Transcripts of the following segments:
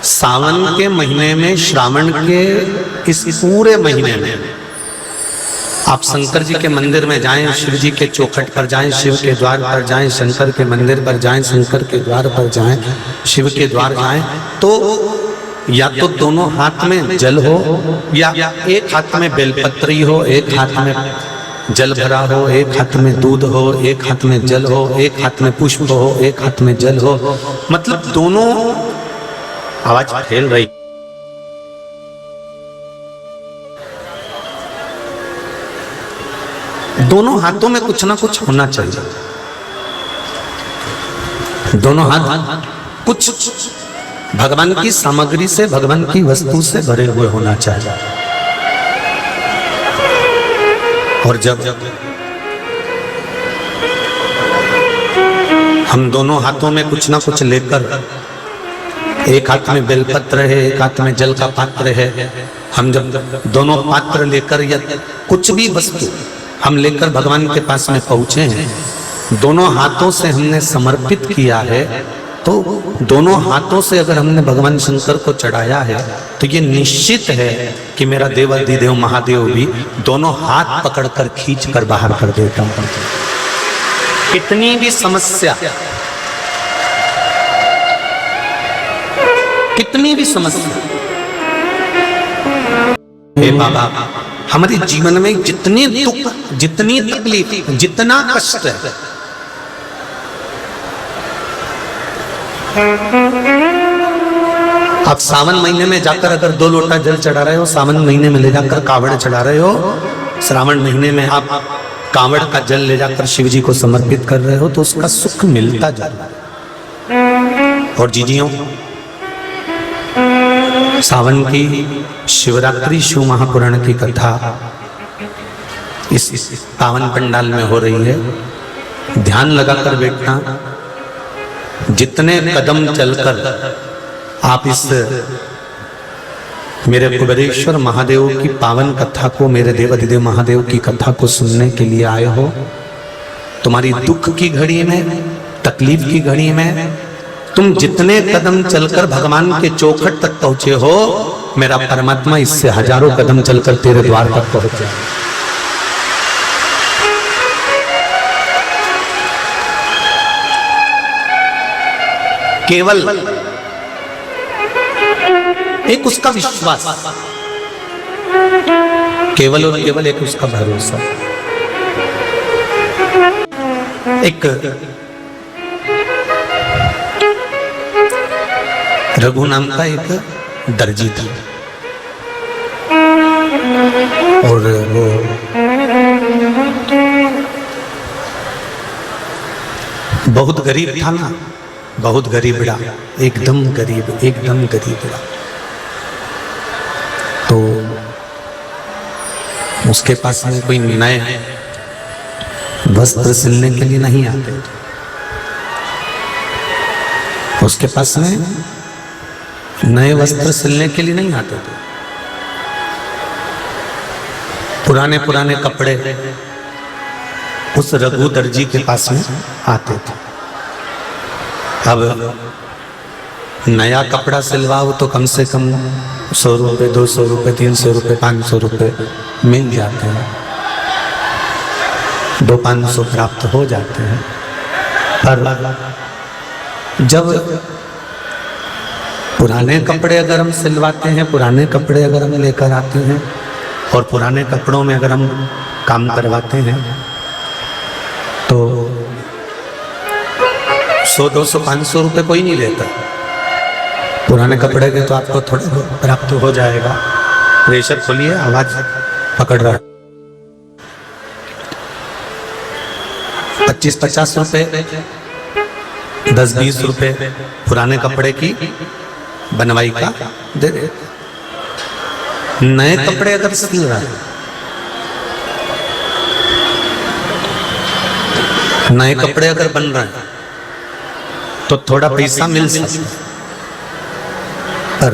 सावन के महीने में, श्रावण के इस पूरे महीने में आप शंकर जी के मंदिर में जाएं, शिव जी के चौखट पर जाएं, शिव के द्वार पर जाएं, शंकर के मंदिर पर जाएं, शंकर के द्वार पर जाएं, शिव के द्वार जाएं, तो या तो दोनों हाथ में जल हो या एक हाथ में बेलपत्री हो, एक हाथ में जल भरा हो, एक हाथ में दूध हो, एक हाथ में जल हो, एक हाथ में पुष्प हो, एक हाथ में जल हो, मतलब दोनों आवाज फैल रही। दोनों हाथों में कुछ ना कुछ होना चाहिए, दोनों हाथ कुछ भगवान की सामग्री से, भगवान की वस्तु से भरे हुए होना चाहिए। और जब हम दोनों हाथों में कुछ ना कुछ लेकर, एक हाथ में बेलपत्र है, एक हाथ में जल का पात्र है, हम जब दोनों पात्र लेकर या कुछ भी वस्तु हम लेकर भगवान के पास में पहुंचे हैं, दोनों हाथों से हमने समर्पित किया है, तो दोनों हाथों से अगर हमने भगवान शंकर को चढ़ाया है तो ये निश्चित है कि मेरा देवाधिदेव महादेव भी दोनों हाथ पकड़कर खींच कर बाहर कर देता हूं। कितनी भी समस्या, कितनी भी समस्या, हे बाबा हमारे जीवन में जितनी दुख, जितनी तकलीफ, जितना कष्ट है, आप सावन महीने में जाकर अगर 2 लोटा जल चढ़ा रहे हो, सावन महीने में ले जाकर कावड़ चढ़ा रहे हो, श्रावण महीने में आप कावड़ का जल ले जाकर शिव जी को समर्पित कर रहे हो, तो उसका सुख मिलता जा रहा है। और जीजियों, सावन की शिवरात्रि शिव महापुराण की कथा इस पावन पंडाल में हो रही है। ध्यान लगाकर बैठना, जितने कदम चलकर आप इस मेरे कुबेरेश्वर महादेव की पावन कथा को, मेरे देवाधिदेव महादेव की कथा को सुनने के लिए आए हो, तुम्हारी दुख की घड़ी में, तकलीफ की घड़ी में तुम जितने कदम चलकर भगवान के चौखट तक पहुंचे हो, मेरा परमात्मा इससे हजारों कदम चलकर तेरे द्वार तक पहुंचे। केवल एक उसका विश्वास, केवल और केवल एक उसका भरोसा। एक रघु नाम का एक दर्जी था और वो बहुत गरीब था ना, बहुत गरीब बड़ा, एकदम गरीब, एकदम गरीब बड़ा। तो उसके पास में कोई नए वस्त्र सिलने के लिए नहीं आते, उसके पास में नए वस्त्र सिलने के लिए नहीं आते थे। पुराने पुराने कपड़े उस रघु दर्जी के पास में आते थे। अब नया कपड़ा सिलवाओ तो कम से कम 100 रुपये, 200 रुपये, 300 रुपये, 500 रुपये मिल जाते हैं, 200-500 प्राप्त हो जाते हैं। पर जब पुराने कपड़े अगर हम सिलवाते हैं, पुराने कपड़े अगर हम लेकर आते हैं और पुराने कपड़ों में अगर हम काम करवाते हैं, तो 100-200, 500 रुपये कोई नहीं लेता। पुराने कपड़े के तो आपको थोड़ा प्राप्त हो जाएगा। प्रेशर खोलिए, आवाज पकड़ रहा है। 25-50 रुपये, 10-20 रुपये पुराने कपड़े की बनवाई का दे दे। नए कपड़े अगर सिल रहा है, नए कपड़े अगर बन रहे हैं तो थोड़ा पैसा मिल सकता है। पर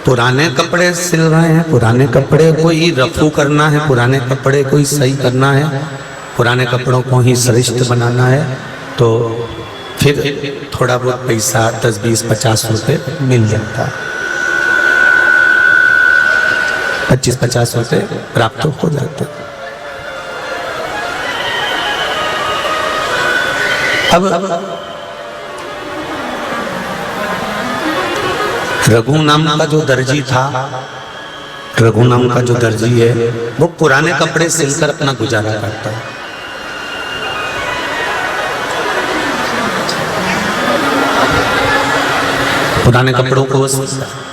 पुराने कपड़े सिल रहे हैं, पुराने कपड़े को ही रफू करना है, पुराने कपड़े को ही सही करना है, पुराने कपड़ों को ही श्रेष्ठ बनाना है, तो फिर थोड़ा बहुत पैसा 10, 20, 50 रुपए मिल जाता, 25-50 रुपए प्राप्त हो जाते। अब रघु नाम का जो दर्जी था, रघु नाम का जो दर्जी है, वो पुराने कपड़े सिलकर अपना गुजारा करता है। पुराने कपड़ों को वो सिलता है।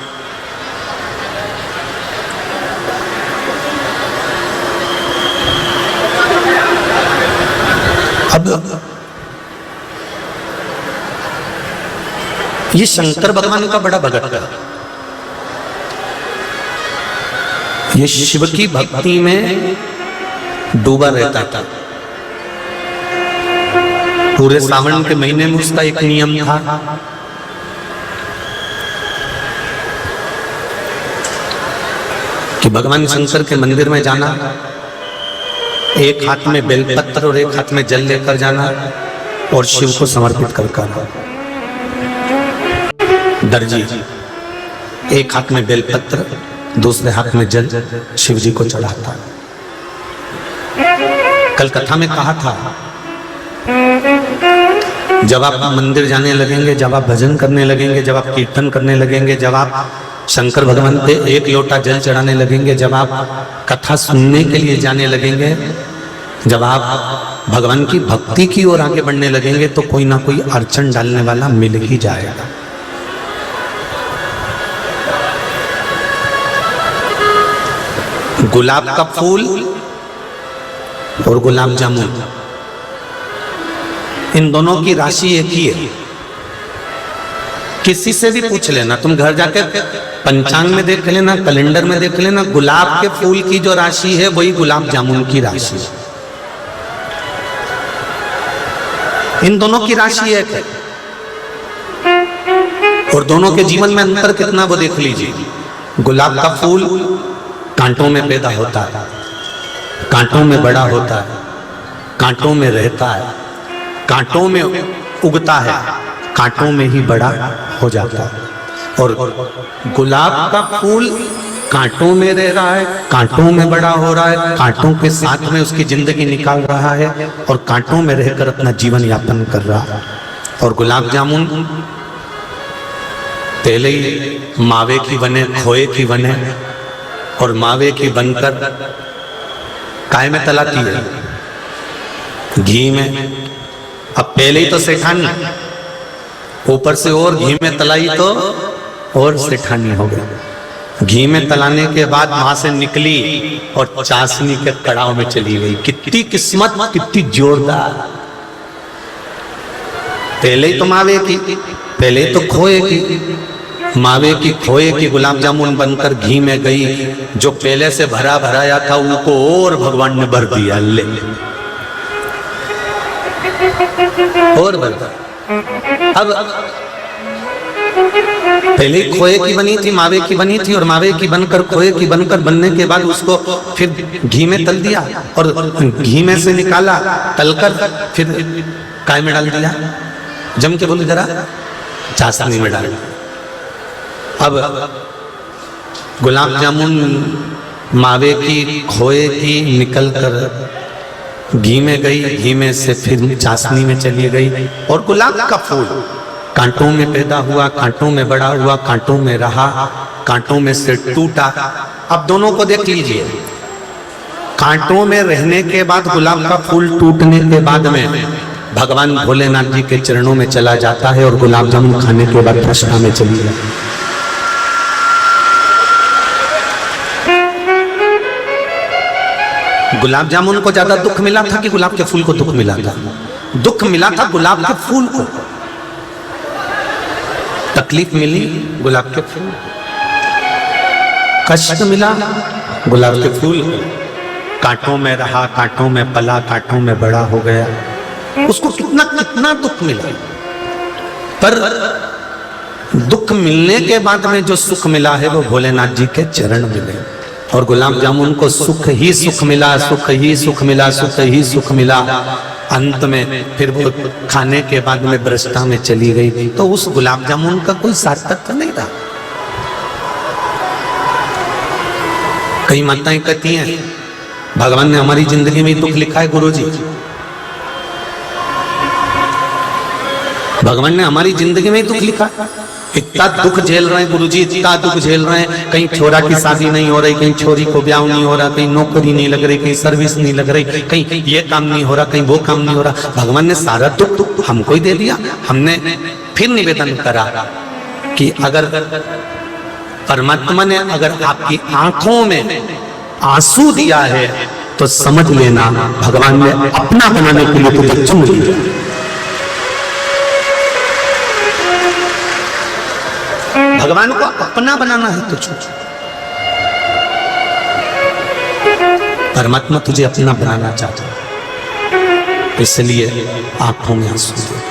अब ये शंकर भगवान का बड़ा भगत था। ये शिव की भक्ति में डूबा रहता था। पूरे सावन के महीने में उसका एक नियम था, कि भगवान शंकर के मंदिर में जाना, एक हाथ में बेलपत्र और एक हाथ में जल लेकर जाना और शिव को समर्पित कर आना। दर्जी एक हाथ में बेलपत्र, दूसरे हाथ में जल शिव जी को चढ़ाता। कल कथा में कहा था, जब आप मंदिर जाने लगेंगे, जब आप भजन करने लगेंगे, जब आप कीर्तन करने लगेंगे, जब आप शंकर भगवान पे एक लोटा जल चढ़ाने लगेंगे, जब आप कथा सुनने के लिए जाने लगेंगे, जब आप भगवान की भक्ति की ओर आगे बढ़ने लगेंगे, तो कोई ना कोई अड़चन डालने वाला मिल ही जाएगा। गुलाब का फूल और गुलाब जामुन, इन दोनों की राशि एक ही है। किसी से भी पूछ लेना, तुम घर जाके पंचांग में देख लेना, कैलेंडर में देख लेना, गुलाब के फूल की जो राशि है वही गुलाब जामुन की राशि है। इन दोनों की राशि एक है और दोनों के जीवन में अंतर कितना वो देख लीजिए। गुलाब का फूल कांटों में पैदा होता है, कांटों में बड़ा होता है, कांटों में रहता है, कांटों में उगता है, कांटों में ही बड़ा हो जाता है। और गुलाब का फूल कांटों में रह रहा है, कांटों में बड़ा हो रहा है, कांटों के साथ में उसकी जिंदगी निकाल रहा है और कांटों में रहकर अपना जीवन यापन कर रहा है। और गुलाब जामुन पहले ही मावे की बने, खोए की बने और मावे की बनकर काय में तलाती है, घी में। अब पहले ही तो सेठानी, ऊपर से और घी में तलाई तो और सेठानी हो गई। घी में तलाने के बाद वहां से निकली और चाशनी के कड़ाव में चली गई। कितनी किस्मत, कितनी जोरदार। पहले ही तो मावे की, पहले तो खोए की, मावे की खोए की गुलाब जामुन बनकर घी में गई। जो पहले से भरा भराया था उनको और भगवान ने भर दिया, ले और भर दिया। अब पहले खोए की बनी थी, मावे की बनी थी और मावे की बनकर खोए की बनकर बनने के बाद उसको फिर घी में तल दिया और घी में से निकाला, तलकर फिर काय में डाल दिया, जम के बोले जरा चाशनी में डाल। अब गुलाब जामुन मावे की खोए की निकल कर घी में गई, घी में से फिर चाशनी में चली गई। और गुलाब का फूल कांटों में पैदा हुआ, कांटों में बड़ा हुआ, कांटों में रहा, कांटों में से टूटा। अब दोनों को देख लीजिए, कांटों में रहने के बाद गुलाब का फूल टूटने के बाद में भगवान भोलेनाथ जी के चरणों में चला जाता है और गुलाब जामुन खाने के बाद कृष्णा में चली जाती है। गुलाब जामुन को ज्यादा दुख मिला था कि गुलाब के फूल को दुख मिला था? दुख मिला था गुलाब के फूल को, तकलीफ मिली गुलाब के फूल, कष्ट मिला गुलाब के फूल को। कांटों में रहा, कांटों में पला, कांटों में बड़ा हो गया। उसको कितना कितना दुख मिला, पर दुख मिलने के बाद में जो सुख मिला है वो भोलेनाथ जी के चरण मिले। और गुलाब जामुन को सुख ही सुख मिला, सुख ही सुख मिला, सुख ही सुख मिला। अंत में फिर वो खाने के बाद में भ्रष्टा में चली गई, तो उस गुलाब जामुन का कोई सार्थक नहीं रहा। कई माताएं कहती हैं भगवान ने हमारी जिंदगी में दुख लिखा है गुरुजी, भगवान ने हमारी जिंदगी में दुख लिखा, इतना दुख झेल रहे हैं गुरुजी, इतना दुख झेल रहे हैं। कहीं छोरा की शादी नहीं हो रही, कहीं छोरी को ब्याह नहीं हो रहा, कहीं नौकरी नहीं लग रही, कहीं सर्विस नहीं लग रही, कहीं ये काम नहीं हो रहा, कहीं वो काम नहीं हो रहा। भगवान ने सारा दुख हमको ही दे दिया। हमने फिर निवेदन करा कि अगर परमात्मा ने अगर आपकी आंखों में आंसू दिया है तो समझ लेना भगवान ने अपना बनाने के लिए तुझे चुन लिया। भगवान को अपना बनाना है तुझको, परमात्मा तुझे अपना बनाना चाहता है, इसलिए आंखों में आंसू दे।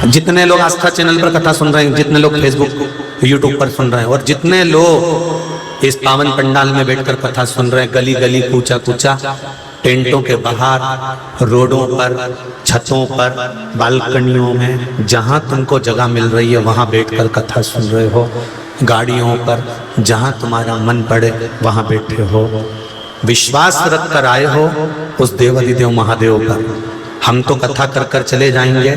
जितने लोग आस्था चैनल पर कथा सुन रहे हैं, जितने लोग फेसबुक यूट्यूब पर सुन रहे हैं, और जितने लोग इस पावन पंडाल में बैठकर कथा सुन रहे हैं, गली गली कूचा कूचा, टेंटों के बाहर, रोडों पर, छतों पर, बालकनियों में, जहां तुमको जगह मिल रही है वहां बैठकर कथा सुन रहे हो, गाड़ियों पर, जहां तुम्हारा मन पड़े वहां बैठे हो, विश्वास रख कर आए हो उस देवाधिदेव महादेव पर। हम तो कथा कर कर चले जाएंगे,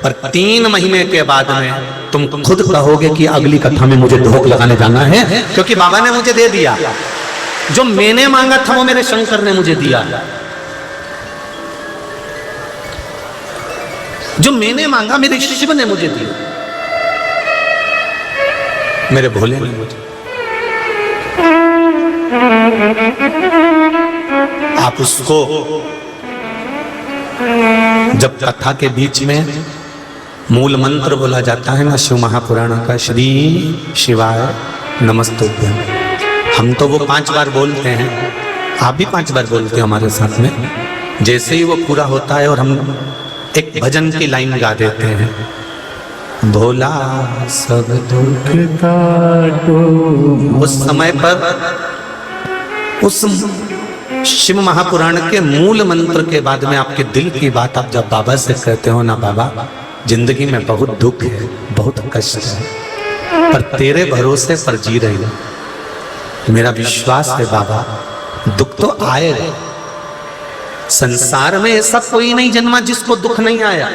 पर 3 महीने के बाद में तुम खुद कहोगे कि अगली कथा में मुझे ढोक लगाने जाना है, क्योंकि बाबा ने मुझे दे दिया। जो मैंने मांगा था वो मेरे शंकर ने मुझे दिया, जो मैंने मांगा मेरे शिव ने मुझे दिया, मेरे भोले ने मुझे। आप उसको जब कथा के बीच में मूल मंत्र बोला जाता है ना शिव महापुराण का, श्री शिवाय नमस्तुभ्यं, हम तो वो 5 बार बोलते हैं, आप भी 5 बार बोलते हो हमारे साथ में। जैसे ही वो पूरा होता है और हम एक भजन की लाइन गा देते हैं, भोला सब दुख काटो, उस समय पर उस शिव महापुराण के मूल मंत्र के बाद में आपके दिल की बात आप जब बाबा से कहते हो ना, बाबा जिंदगी में बहुत दुख है, बहुत कष्ट है, पर तेरे भरोसे पर जी रही हूं, मेरा विश्वास है बाबा दुख तो आएगा। संसार में ऐसा कोई नहीं जन्मा जिसको दुख नहीं आया।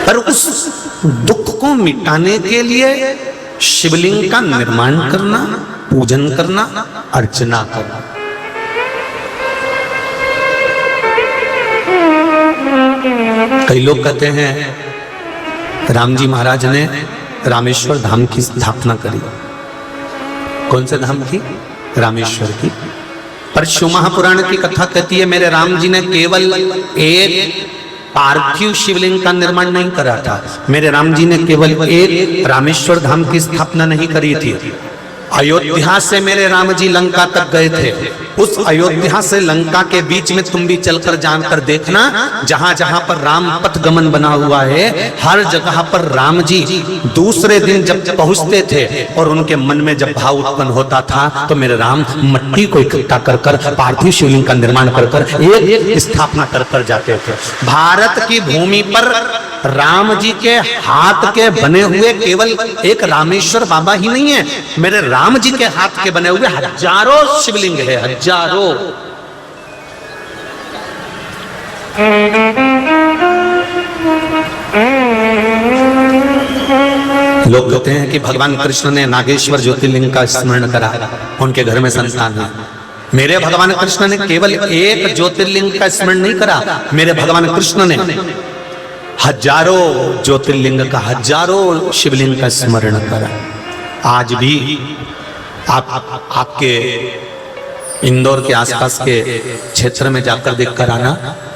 पर उस दुख को मिटाने के लिए शिवलिंग का निर्माण करना, पूजन करना, अर्चना करना। कई लोग कहते हैं राम जी महाराज ने रामेश्वर धाम की स्थापना करी। कौन से धाम की? रामेश्वर की। पर शिव महापुराण की कथा कहती है मेरे राम जी ने केवल एक पार्थिव शिवलिंग का निर्माण नहीं करा था, मेरे राम जी ने केवल एक रामेश्वर धाम की स्थापना नहीं करी थी। अयोध्या से मेरे राम जी लंका तक गए थे। उस अयोध्या से लंका के बीच में तुम भी चलकर जानकर देखना, जहां जहां पर राम पथ गमन बना हुआ है, हर जगह पर राम जी दूसरे दिन जब पहुंचते थे और उनके मन में जब भाव उत्पन्न होता था तो मेरे राम मट्टी को इकट्ठा कर कर पार्थिव शिवलिंग का निर्माण कर कर एक स्थापना कर कर जाते थे। भारत की भूमि पर राम जी के हाथ के बने हुए केवल एक रामेश्वर बाबा ही नहीं है, मेरे राम जी के हाथ के बने हुए हजारों शिवलिंग है, हजारों। लोग कहते हैं कि भगवान कृष्ण ने नागेश्वर ज्योतिर्लिंग का स्मरण करा, उनके घर में संतान है। मेरे भगवान कृष्ण ने केवल एक ज्योतिर्लिंग का स्मरण नहीं करा, मेरे भगवान कृष्ण ने हजारों ज्योतिर्लिंग का, हजारों शिवलिंग का स्मरण करा। आज भी आपके इंदौर के आसपास के क्षेत्र में जाकर देखकर आना,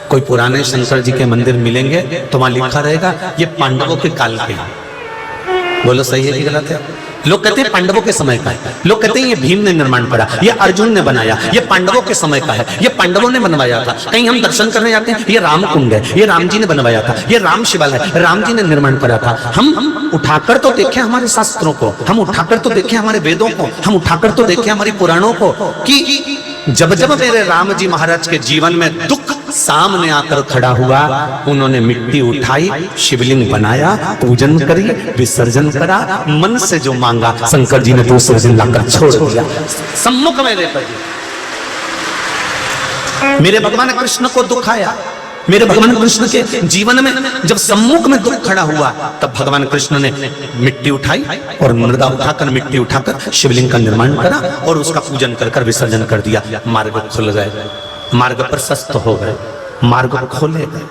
कोई पुराने शंकर जी के मंदिर मिलेंगे तो वहां लिखा रहेगा ये पांडवों के काल के हैं। बोलो सही है कि गलत है? लोग कहते हैं पांडवों के समय का है, लोग कहते हैं ये भीम ने निर्माण करा, ये अर्जुन ने बनाया, ये पांडवों के समय का है, ये पांडवों ने बनवाया था। कहीं हम दर्शन करने जाते हैं, ये राम कुंड है, ये राम जी ने बनवाया था, ये राम शिवालय है, राम जी ने निर्माण करा था। हम उठाकर तो देखें हमारे शास्त्रों को, हम उठाकर तो देखें हमारे वेदों को, हम उठाकर तो देखें हमारी पुराणों को कि जब जब मेरे राम जी महाराज के जीवन में दुख सामने आकर खड़ा हुआ, उन्होंने मिट्टी उठाई, शिवलिंग बनाया, पूजन करी, विसर्जन करा, मन से जो मांगा शंकर जी ने दूसरे दिन लाकर छोड़ दिया सम्मुख में लेकर। मेरे भगवान कृष्ण को दुख आया, मेरे भगवान कृष्ण के जीवन में जब सम्मुख में दुख खड़ा हुआ, तब भगवान कृष्ण ने मिट्टी उठाई और मृदा उठाकर मिट्टी उठाकर शिवलिंग का निर्माण करा और उसका पूजन कर विसर्जन कर दिया। मार्ग खुल गए, मार्ग प्रशस्त हो गए, मार्ग खोले गए।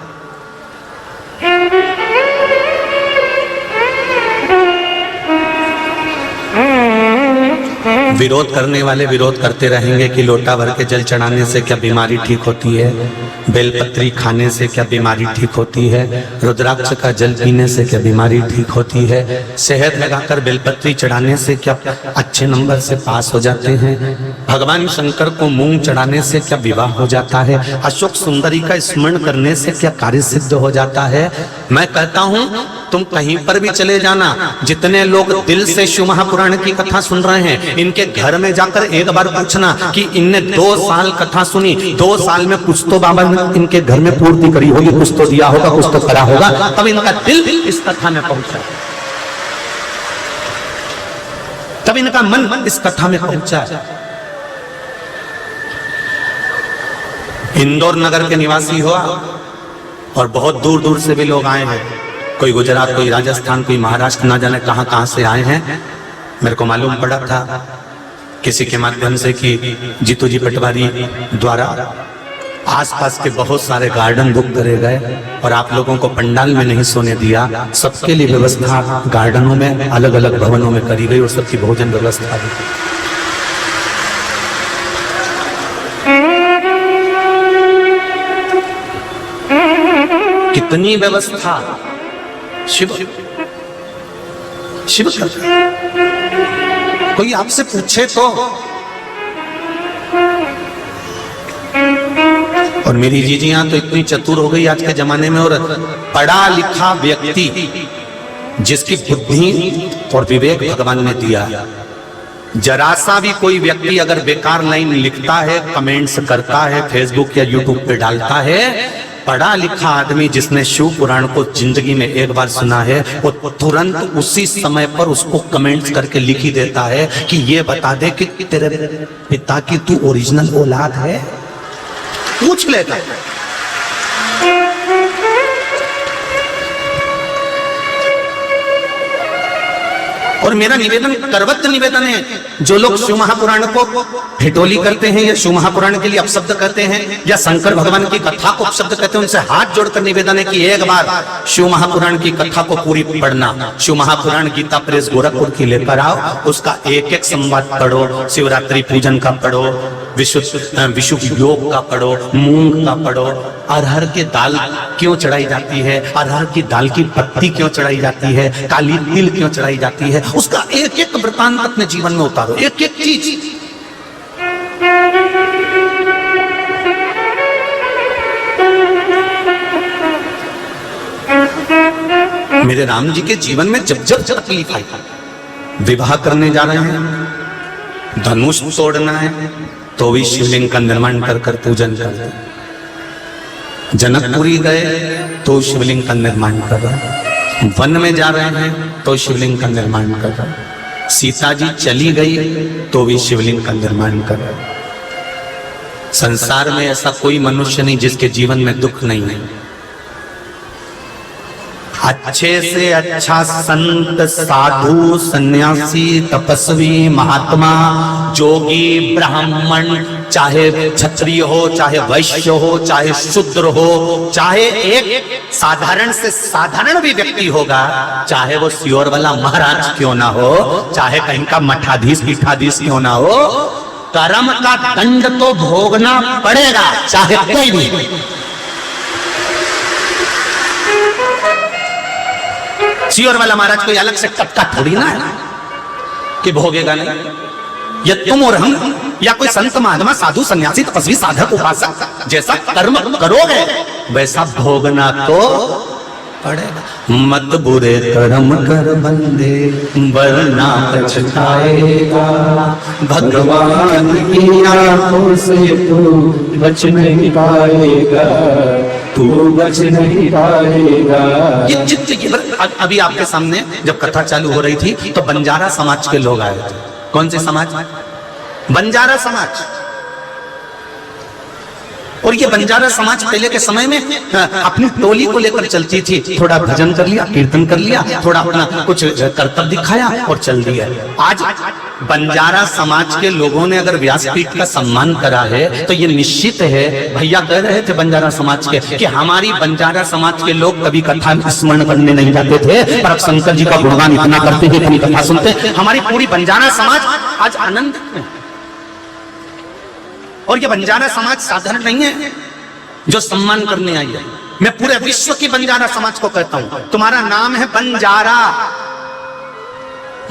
विरोध करने वाले विरोध करते रहेंगे कि लोटा भर के जल चढ़ाने से क्या बीमारी ठीक होती है, बेलपत्री खाने से क्या बीमारी ठीक होती है, रुद्राक्ष का जल पीने से क्या बीमारी ठीक होती है, शहद लगाकर बेलपत्री चढ़ाने से क्या अच्छे नंबर से पास हो जाते हैं, भगवान शंकर को मूंग चढ़ाने से क्या विवाह हो जाता है, अशोक सुंदरी का स्मरण करने से क्या कार्य सिद्ध हो जाता है। मैं कहता हूं तुम कहीं पर भी चले जाना, जितने लोग दिल से शिव महापुराण की कथा सुन रहे हैं, इनके घर में जाकर एक बार पूछना कि इनने 2 साल कथा सुनी, 2 साल में कुछ तो बाबा ने इनके घर में पूर्ति करी होगी, कुछ तो दिया होगा, कुछ तो करा होगा, तब इनका दिल इस कथा में पहुंचा, तब इनका मन इस कथा में पहुंचा। इंदौर नगर के निवासी हुआ और बहुत दूर दूर से भी लोग आए हैं, कोई गुजरात, कोई राजस्थान, कोई महाराष्ट्र, ना जाने कहां कहां से आए हैं। मेरे को मालूम पड़ा था किसी के माध्यम से कि जीतू जी पटवारी द्वारा आसपास के बहुत सारे गार्डन बुक करे गए और आप लोगों को पंडाल में नहीं सोने दिया, सबके लिए व्यवस्था गार्डनों में अलग अलग भवनों में करी गई और सबकी भोजन व्यवस्था भी। कितनी व्यवस्था शिव शिव कर। कोई आपसे पूछे तो, और मेरी जीजियां तो इतनी चतुर हो गई आज के जमाने में, और पढ़ा लिखा व्यक्ति जिसकी बुद्धि और विवेक भगवान ने दिया, जरा सा भी कोई व्यक्ति अगर बेकार लाइन लिखता है, कमेंट्स करता है, फेसबुक या यूट्यूब पे डालता है, पढ़ा लिखा आदमी जिसने शिव पुराण को जिंदगी में एक बार सुना है, वो तुरंत उसी समय पर उसको कमेंट्स करके लिख ही देता है कि ये बता दे कि तेरे पिता की तू ओरिजिनल औलाद है, पूछ लेता है। और मेरा निवेदन, करवत्र निवेदन है, जो लोग शिव महापुराण को ठिठोली करते हैं या शिव महापुराण के लिए अपशब्द कहते हैं या शंकर भगवान की कथा को अपशब्द कहते हैं, उनसे हाथ जोड़कर निवेदन है कि एक बार शिव महापुराण की कथा को पूरी पढ़ना। शिव महापुराण गीता प्रेस गोरखपुर की लेकर आओ, उसका एक एक संवाद पढ़ो, शिवरात्रि पूजन का पढ़ो, विशुभ योग का पढ़ो, मूंग का पढ़ो, अरहर के दाल क्यों चढ़ाई जाती है, अरहर की दाल की पत्ती क्यों चढ़ाई जाती है, काली तिल क्यों चढ़ाई जाती है, उसका एक एक वृतांत अपने जीवन में उतारो, एक एक चीज। मेरे राम जी के जीवन में जब जब तकलीफ आई, विवाह करने जा रहे हैं, धनुष तोड़ना है तो भी शिवलिंग का निर्माण कर पूजन करते, जनकपुरी गए तो शिवलिंग का निर्माण कर रहे, वन में जा रहे हैं तो शिवलिंग का निर्माण कर रहे, सीता जी चली गई तो भी शिवलिंग का निर्माण कर रहे। संसार में ऐसा कोई मनुष्य नहीं जिसके जीवन में दुख नहीं है। अच्छे से अच्छा संत, साधु, सन्यासी, तपस्वी, महात्मा, जोगी, ब्राह्मण, चाहे क्षत्रिय हो, चाहे वैश्य हो, चाहे शूद्र हो, चाहे एक साधारण से साधारण भी व्यक्ति होगा, चाहे वो सियोर वाला महाराज क्यों ना हो, चाहे कहीं का मठाधीश पीठाधीश क्यों ना हो, कर्म का दंड तो भोगना पड़ेगा, चाहे कोई भी। सियोर वाला महाराज कोई अलग से कटका थोड़ी ना है, कि भोगेगा नहीं। या तुम और हम या कोई संत महात्मा साधु सन्यासी तपस्वी साधक उपासक जैसा कर्म करोगे वैसा भोगना तो पड़ेगा। मत बुरे कर्म कर बंदे वरना पछताएगा, भगवान की आंखों से तू बच नहीं पाएगा, तू बच नहीं पाएगा। अभी आपके सामने जब कथा चालू हो रही थी तो बंजारा समाज के लोग आए थे। कौन से समाज? बंजारा समाज। और ये बंजारा समाज पहले के समय में अपनी टोली को लेकर चलती थी। थोड़ा भजन कर लिया, कीर्तन कर लिया, थोड़ा अपना कुछ कर्तव्य दिखाया और चल दिया। आज बंजारा समाज के लोगों ने अगर व्यासपीठ का सम्मान करा है तो ये निश्चित है, भैया कह रहे थे बंजारा समाज के कि हमारी बंजारा समाज के लोग कभी कथा स्मरण करने नहीं जाते थे, पर अब शंकर जी का गुणगान इतना करते हैं, इतनी कथा सुनते। हमारी पूरी बंजारा समाज आज आनंद में। और ये बंजारा समाज साधारण नहीं है जो सम्मान करने आई है। मैं पूरे विश्व की बंजारा समाज को कहता हूं, तुम्हारा नाम है बंजारा,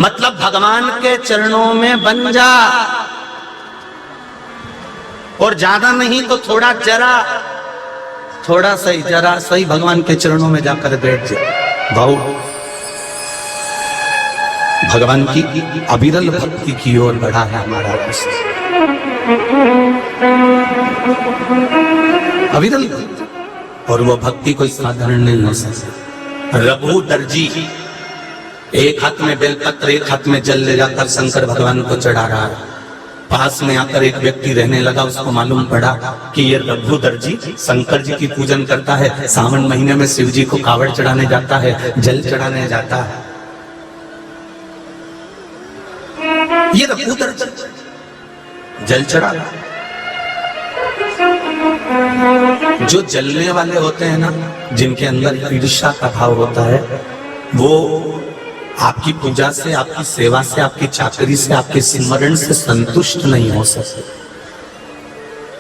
मतलब भगवान के चरणों में बन जा, और ज्यादा नहीं तो थोड़ा जरा, थोड़ा सही जरा सही भगवान के चरणों में जाकर बैठ जा। भाऊ भगवान की अविरल भक्ति की ओर बढ़ा है हमारा रास्ता, अविरल। और वो भक्ति कोई साधारण नहीं हो सकती। रघु दर्जी एक हाथ में बेलपत्र एक हाथ में जल ले जाकर शंकर भगवान को चढ़ा रहा है। पास में आकर एक व्यक्ति रहने लगा, उसको मालूम पड़ा कि ये रघु दर्जी शंकर जी की पूजन करता है, सावन महीने में शिव जी को कावड़ चढ़ाने जाता है, जल चढ़ाने जाता है। ये रघु दर्जी जल चढ़ा। जो जलने वाले होते हैं ना, जिनके अंदर ईर्ष्या का भाव होता है, वो आपकी पूजा से, आपकी सेवा से, आपकी चाकरी से, आपके स्मरण से संतुष्ट नहीं हो सकते।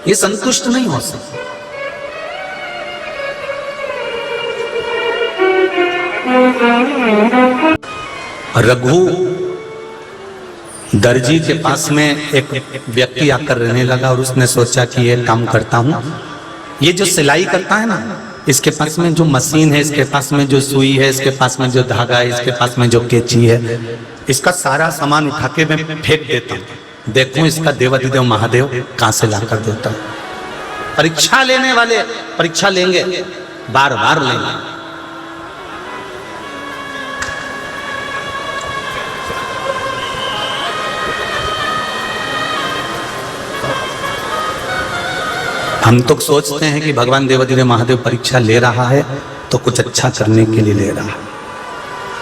ये संतुष्ट नहीं हो सकते। रघु दर्जी के पास में एक व्यक्ति आकर रहने लगा और उसने सोचा कि ये काम करता हूं, ये जो सिलाई करता है ना, इसके पास में जो मशीन है, इसके पास में जो सुई है, इसके पास में जो धागा है, इसके पास में जो कैंची है, इसका सारा सामान उठा के मैं फेंक देता हूं, देखूं इसका देवाधिदेव महादेव कहां से लाकर देता हूं। परीक्षा लेने वाले परीक्षा लेंगे, बार बार लेंगे। हम तो सोचते हैं कि भगवान देवाधिदेव महादेव परीक्षा ले रहा है तो कुछ अच्छा करने के लिए ले रहा है,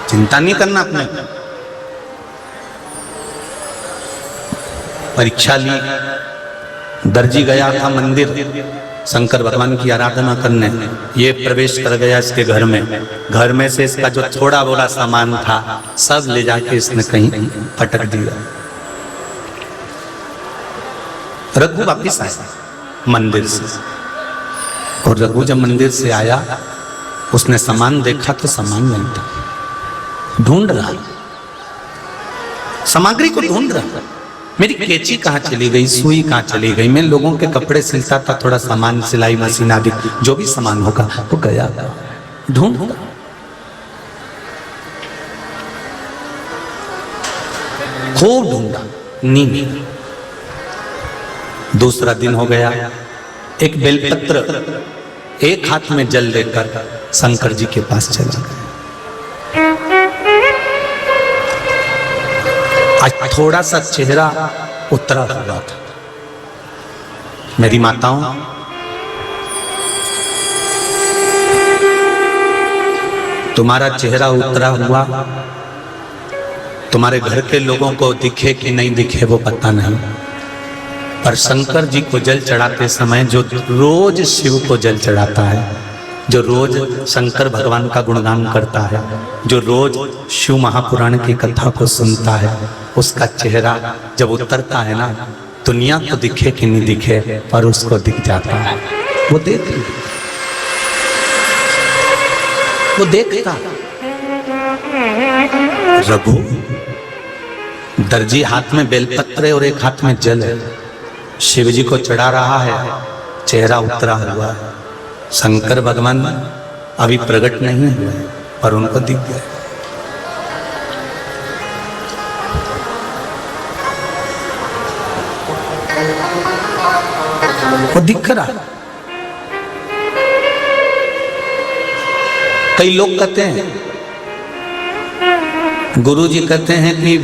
चिंता नहीं करना अपने। परीक्षा ली, दर्जी गया था मंदिर शंकर भगवान की आराधना करने, ये प्रवेश कर गया इसके घर में। घर में से इसका जो थोड़ा बोरा सामान था सब ले जाके इसने कहीं पटक दिया। रघु वापिस आया मंदिर से, और रघु जब मंदिर से आया उसने सामान देखा तो सामान नहीं था। ढूंढ रहा, सामग्री को ढूंढ रहा, मेरी कैंची कहाँ चली गई, सुई कहाँ चली गई। मैं लोगों के कपड़े सिलता था, थोड़ा सामान सिलाई मशीन आदि जो भी सामान होगा वो गया, ढूंढ खूब ढूंढा, नहीं। दूसरा दिन हो गया, एक बेलपत्र एक हाथ में जल लेकर शंकर जी के पास चला गया। आज थोड़ा सा चेहरा उतरा हुआ था। मेरी माताओं, तुम्हारा चेहरा उतरा हुआ तुम्हारे घर के लोगों को दिखे कि नहीं दिखे वो पता नहीं, पर शंकर जी को जल चढ़ाते समय जो रोज शिव को जल चढ़ाता है, जो रोज शंकर भगवान का गुणगान करता है, जो रोज शिव महापुराण की कथा को सुनता है, उसका चेहरा जब उतरता है ना, दुनिया तो दिखे कि नहीं दिखे पर उसको दिख जाता है। वो देखता। रघु दर्जी हाथ में बेलपत्र है और एक हाथ में जल है, शिव जी को चढ़ा रहा है, चेहरा उतरा हुआ है। शंकर भगवान अभी प्रकट नहीं हुए पर उनको दिख गए। वो दिख रहा। कई लोग कहते हैं, गुरु जी कहते हैं कि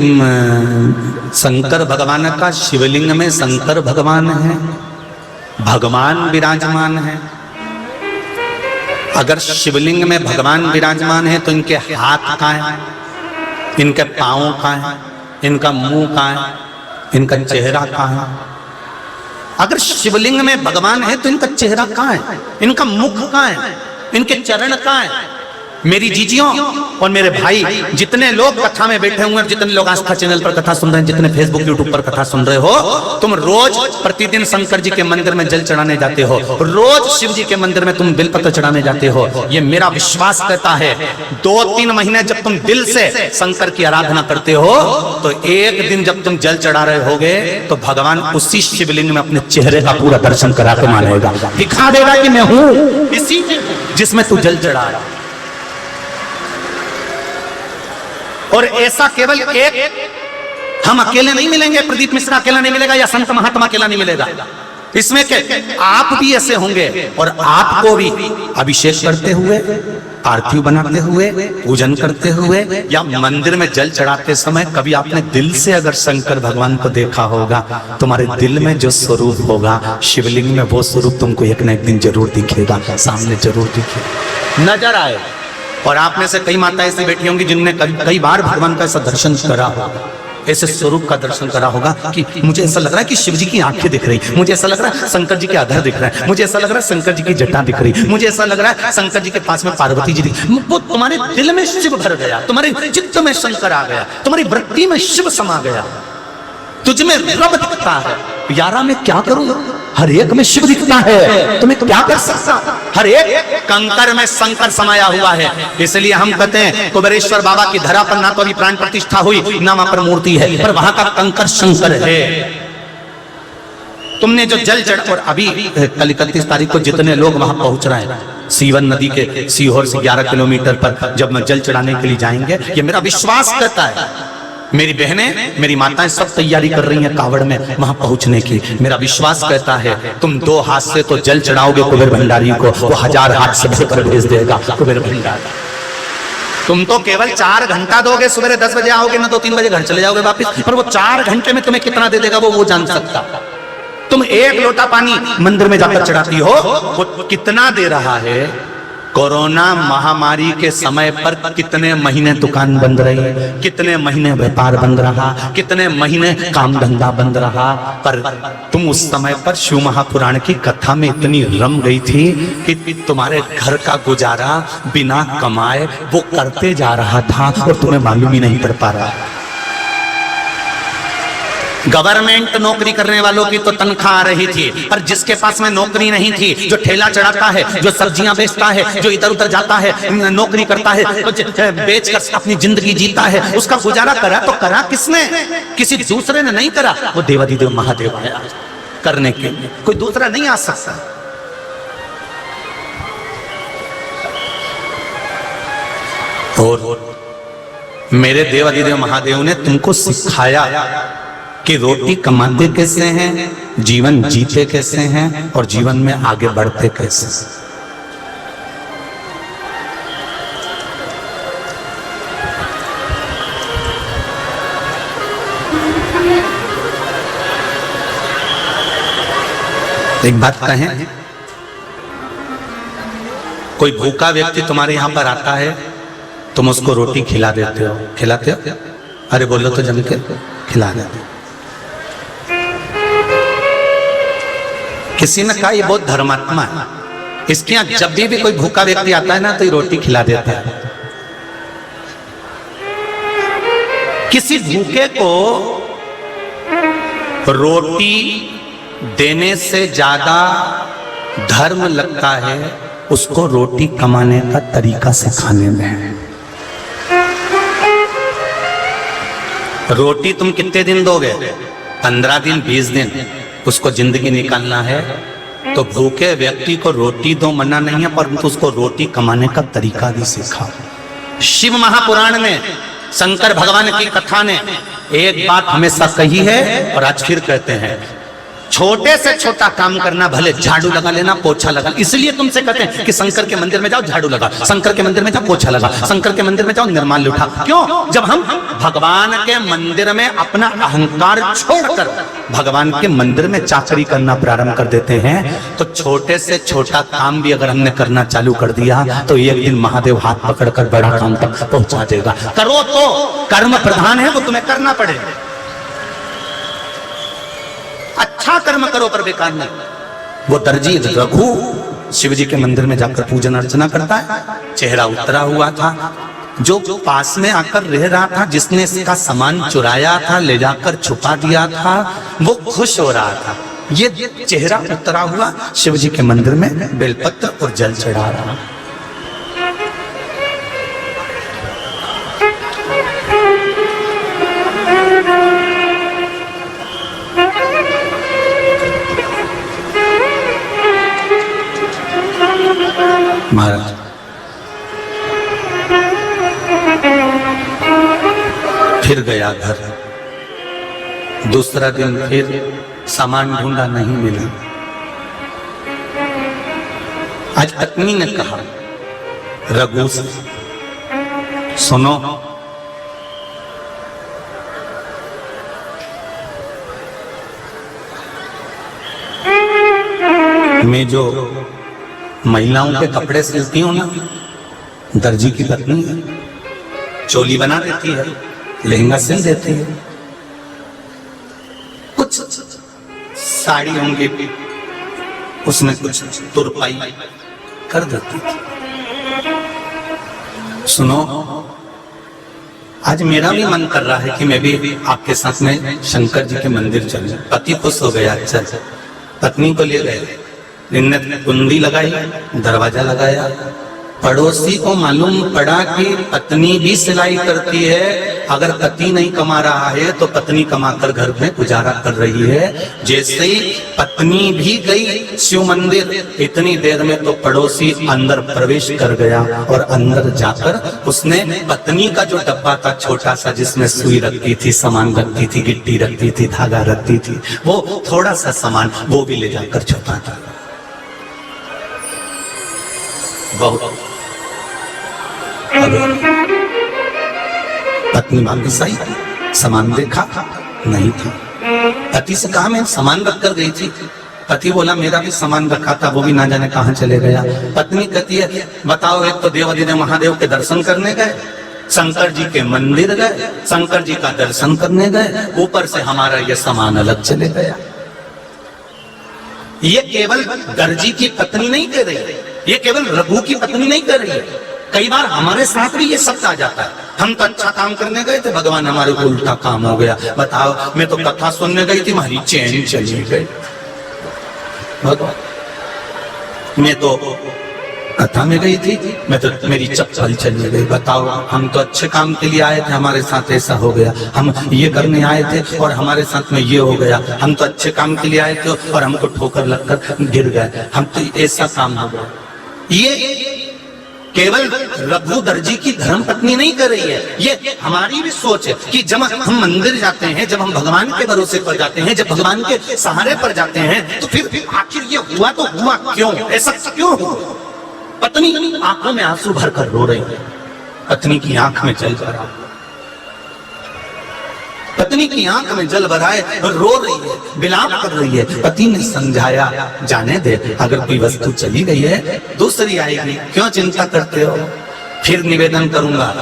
शंकर भगवान का शिवलिंग में शंकर भगवान है, भगवान विराजमान है। अगर शिवलिंग में भगवान विराजमान है तो इनके हाथ कहाँ है, इनके पांव कहाँ है, इनका मुंह कहाँ है, इनका चेहरा कहाँ है? अगर शिवलिंग में भगवान है तो इनका चेहरा कहाँ है, इनका मुख कहाँ है, इनके चरण कहाँ है? मेरी जीजियों और मेरे भाई, जितने लोग कथा में बैठे हुए हैं, जितने लोग आस्था चैनल पर कथा सुन रहे हैं, जितने फेसबुक यूट्यूब पर कथा सुन रहे हो, तुम रोज प्रतिदिन शंकर जी के मंदिर में जल चढ़ाने जाते हो, रोज शिव जी के मंदिर में तुम बेलपत्र चढ़ाने जाते हो। ये मेरा विश्वास कहता है 2-3 महीने जब तुम दिल से शंकर की आराधना करते हो तो एक दिन जब तुम जल चढ़ा रहे होगे तो भगवान उसी शिवलिंग में अपने चेहरे का पूरा दर्शन करा के मानेगा, दिखा देगा कि मैं हूं इसी जिसमें तू जल चढ़ा रहा। और ऐसा केवल एक हम अकेले नहीं मिलेंगे, प्रदीप मिश्रा अकेला नहीं मिलेगा या संत महात्मा अकेला नहीं मिलेगा, इसमें के आप भी ऐसे होंगे। और आपको भी अभिषेक करते हुए, आरती बनाते हुए, पूजन करते हुए या मंदिर में जल चढ़ाते समय कभी आपने दिल से अगर शंकर भगवान को देखा होगा, तुम्हारे दिल में जो स्वरूप होगा शिवलिंग में, वो स्वरूप तुमको एक न एक दिन जरूर दिखेगा, सामने जरूर दिखेगा, नजर आए। और आप में से कई माताएं ऐसी बैठी होंगी जिनने कई बार भगवान का ऐसा दर्शन करा होगा, ऐसे स्वरूप का दर्शन करा होगा कि मुझे ऐसा लग रहा है कि शिव जी की आंखें दिख रही, मुझे ऐसा लग रहा है शंकर जी के अधर दिख रहा है, मुझे ऐसा लग रहा है शंकर जी की जटा दिख रही, मुझे ऐसा लग रहा है शंकर जी के पास में पार्वती जी दिख। वो तुम्हारे दिल में शिव भर गया, तुम्हारे चित्त में शंकर आ गया, तुम्हारी वृत्ति में शिव समा गया, तुझ में रब दिखता है। यारा मैं क्या करूं, हर एक में शिव दिखता है, तुम्हें क्या कर सकता, हर एक कंकर में शंकर समाया हुआ है। इसलिए हम कहते हैं कुबेरेश्वर बाबा की धरा पर ना तो अभी प्राण प्रतिष्ठा हुई, ना वहां पर मूर्ति है, पर वहां का कंकर शंकर है। तुमने जो जल चढ़ा, और अभी कल 31 तारीख को जितने लोग वहां पहुंच रहे हैं, सीवन नदी के सीहोर से 11 किलोमीटर पर जब जल चढ़ाने के लिए जाएंगे, ये मेरा विश्वास कहता है। मेरी बहनें, मेरी माताएं सब तैयारी कर रही हैं कावड़ में वहां पहुंचने की। मेरा विश्वास कहता है तुम 2 हाथ से तो जल चढ़ाओगे कुबेर भंडारी को, वो 1000 हाथ से भरकर भेज देगा कुबेर भंडारी। तुम तो केवल 4 घंटा दोगे, सुबह 10 बजे आओगे ना तो 3 बजे घर चले जाओगे वापस, पर वो 4 घंटे में तुम्हें कितना दे देगा वो जान सकता। तुम 1 लोटा पानी मंदिर में जाकर चढ़ाती हो, वो कितना दे रहा है। कोरोना महामारी के समय पर कितने महीने दुकान बंद रही, कितने महीने व्यापार बंद रहा, कितने महीने काम धंधा बंद रहा, पर तुम उस समय पर शिव महापुराण की कथा में इतनी रम गई थी कि तुम्हारे घर का गुजारा बिना कमाए वो करते जा रहा था और तुम्हें मालूम ही नहीं पड़ पा रहा। गवर्नमेंट नौकरी करने वालों की तो तनख्वाह आ रही थी, पर जिसके पास में नौकरी नहीं थी, जो ठेला चढ़ाता है, जो सब्जियां बेचता है, जो इधर उधर जाता है, नौकरी करता है, तो बेचकर अपनी जिंदगी जीता है, उसका गुजारा करा तो करा किसने? किसी दूसरे ने नहीं करा, वो देवाधिदेव महादेव आया करने के लिए, कोई दूसरा नहीं आ सकता। और मेरे देवाधिदेव महादेव ने तुमको सिखाया कि रोटी कमाते कैसे हैं, जीवन जीते कैसे हैं और जीवन में आगे बढ़ते कैसे। एक बात कहें, कोई भूखा व्यक्ति तुम्हारे यहां पर आता है, तुम उसको रोटी खिला देते हो, खिलाते हो? अरे बोलो तो जम के खिला देते। किसी ने कहा ये बहुत धर्मात्मा है, इसके यहाँ जब भी कोई भूखा व्यक्ति आता है ना तो ये रोटी खिला देता है। किसी भूखे को रोटी देने से ज्यादा धर्म लगता है उसको रोटी कमाने का तरीका सिखाने में। रोटी तुम कितने दिन दोगे? 15 दिन 20 दिन। उसको जिंदगी निकालना है तो भूखे व्यक्ति को रोटी दो, मना नहीं है, परंतु उसको रोटी कमाने का तरीका भी सिखाओ। शिव महापुराण में शंकर भगवान की कथा ने एक बात हमेशा कही है और आज फिर कहते हैं, छोटे से छोटा काम करना, भले झाड़ू लगा लेना, पोछा लगा। इसलिए तुमसे कहते हैं कि शंकर के मंदिर में जाओ झाड़ू लगा, शंकर के मंदिर में जाओ पोछा लगा, शंकर के मंदिर में जाओ निर्माल्य उठा। क्यों? जब हम भगवान के मंदिर में अपना अहंकार छोड़कर भगवान के मंदिर में चाकरी करना प्रारंभ कर देते हैं, तो छोटे से छोटा काम भी अगर हमने करना चालू कर दिया तो एक दिन महादेव हाथ पकड़कर बड़ा काम तक पहुंचा देगा। करो तो कर्म प्रधान है, वो तुम्हें करना पड़ेगा। अच्छा कर्म करो पर बेकार नहीं। वो दर्जी रघु शिव जी के मंदिर में जाकर पूजन अर्चना करता है, चेहरा उतरा हुआ था। जो पास में आकर रह रहा था, जिसने इसका सामान चुराया था, ले जाकर छुपा दिया था, वो खुश हो रहा था। ये चेहरा उतरा हुआ शिव जी के मंदिर में बेलपत्र और जल चढ़ा रहा। महाराज फिर गया घर। दूसरा दिन फिर सामान ढूंढा, नहीं मिला। आज पत्नी ने कहा रघु से, सुनो, मैं जो महिलाओं के कपड़े सिलती हूँ ना, दर्जी की पत्नी चोली बना देती है, लहंगा सिल देती है, कुछ साड़ी होंगी उसमें कुछ तुरपाई कर देती थी। सुनो, आज मेरा भी मन कर रहा है कि मैं भी आपके साथ में शंकर जी के मंदिर चलूं। पति खुश हो गया, अच्छा पत्नी को ले गए, इनने कुंडी लगाई, दरवाजा लगाया। पड़ोसी को मालूम पड़ा कि पत्नी भी सिलाई करती है। अगर पति नहीं कमा रहा है तो पत्नी कमाकर घर में गुजारा कर रही है। जैसे ही पत्नी भी गई शिव मंदिर, इतनी देर में तो पड़ोसी अंदर प्रवेश कर गया और अंदर जाकर उसने पत्नी का जो डब्बा था छोटा सा, जिसमें सुई रखती थी, सामान रखती थी, गिट्टी रखती थी, धागा रखती थी, वो थोड़ा सा सामान वो भी ले जाकर छुपा था। बहुत पत्नी वापस आई, सामान देखा नहीं था। पति से कहा मैं सामान रख कर गई थी। पति बोला मेरा भी सामान रखा था, वो भी ना जाने कहां चले गया। पत्नी कहती है बताओ, एक तो देवाधिदेव महादेव के दर्शन करने गए, शंकर जी के मंदिर गए, शंकर जी का दर्शन करने गए, ऊपर से हमारा ये सामान अलग चले गया। ये केवल दर्जी की पत्नी नहीं कह रही, ये केवल रघु की पत्नी नहीं कर रही है। कई बार हमारे साथ भी ये शब्द आ जाता है। हम तो अच्छा काम करने गए थे, भगवान हमारे को उल्टा काम हो गया। बताओ, मैं तो कथा सुनने गई थी, हमारी चैन चली गई। मैं तो कथा में गई थी, मैं तो मेरी चप्पल चली गई। बताओ, हम तो अच्छे काम के लिए आए थे, हमारे साथ ऐसा हो गया। हम ये करने आए थे और हमारे साथ में ये हो गया। हम तो अच्छे काम के लिए आए थे और हमको ठोकर लगकर गिर गए। हम तो ऐसा काम हो गया। ये केवल रघु दर्जी की धर्म पत्नी नहीं कर रही है, ये हमारी भी सोच है कि जब हम मंदिर जाते हैं, जब हम भगवान के भरोसे पर जाते हैं, जब भगवान के सहारे पर जाते हैं, तो फिर आखिर ये हुआ तो हुआ क्यों, ऐसा क्यों हुआ? पत्नी आंखों में आंसू भरकर रो रही है, पत्नी की आंख में जल भरा, पत्नी की आंख में जल भराए रो रही है, विलाप कर रही है। पति ने समझाया, जाने दे, अगर कोई वस्तु चली गई है दूसरी आएगी, क्यों चिंता करते हो। फिर निवेदन करूंगा,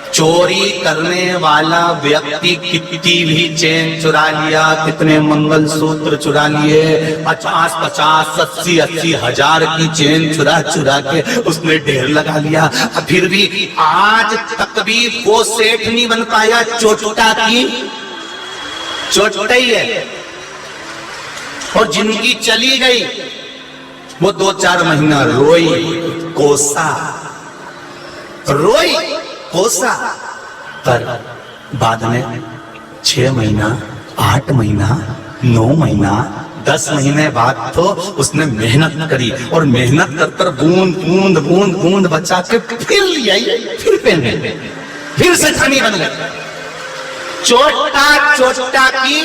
चोरी करने वाला व्यक्ति कितनी भी चेन चुरा लिया, कितने मंगलसूत्र चुरा लिए, 50-50, 80-80 हजार की चेन चुरा चुरा के उसने ढेर लगा लिया, फिर भी आज तक भी वो सेठ नहीं बन पाया। चोटा की चोटा ही है। और जिंदगी चली गई, वो 2-4 महीना रोई कोसा, रोई कोसा, पर बाद में 6 महीना, 8 महीना, 9 महीना, 10 महीने बाद तो उसने मेहनत करी और मेहनत कर कर बूंद बूंद बूंद बूंद बचा के फिर लिया, फिर पहने, फिर से धनी बन गए। चोटा चोटा की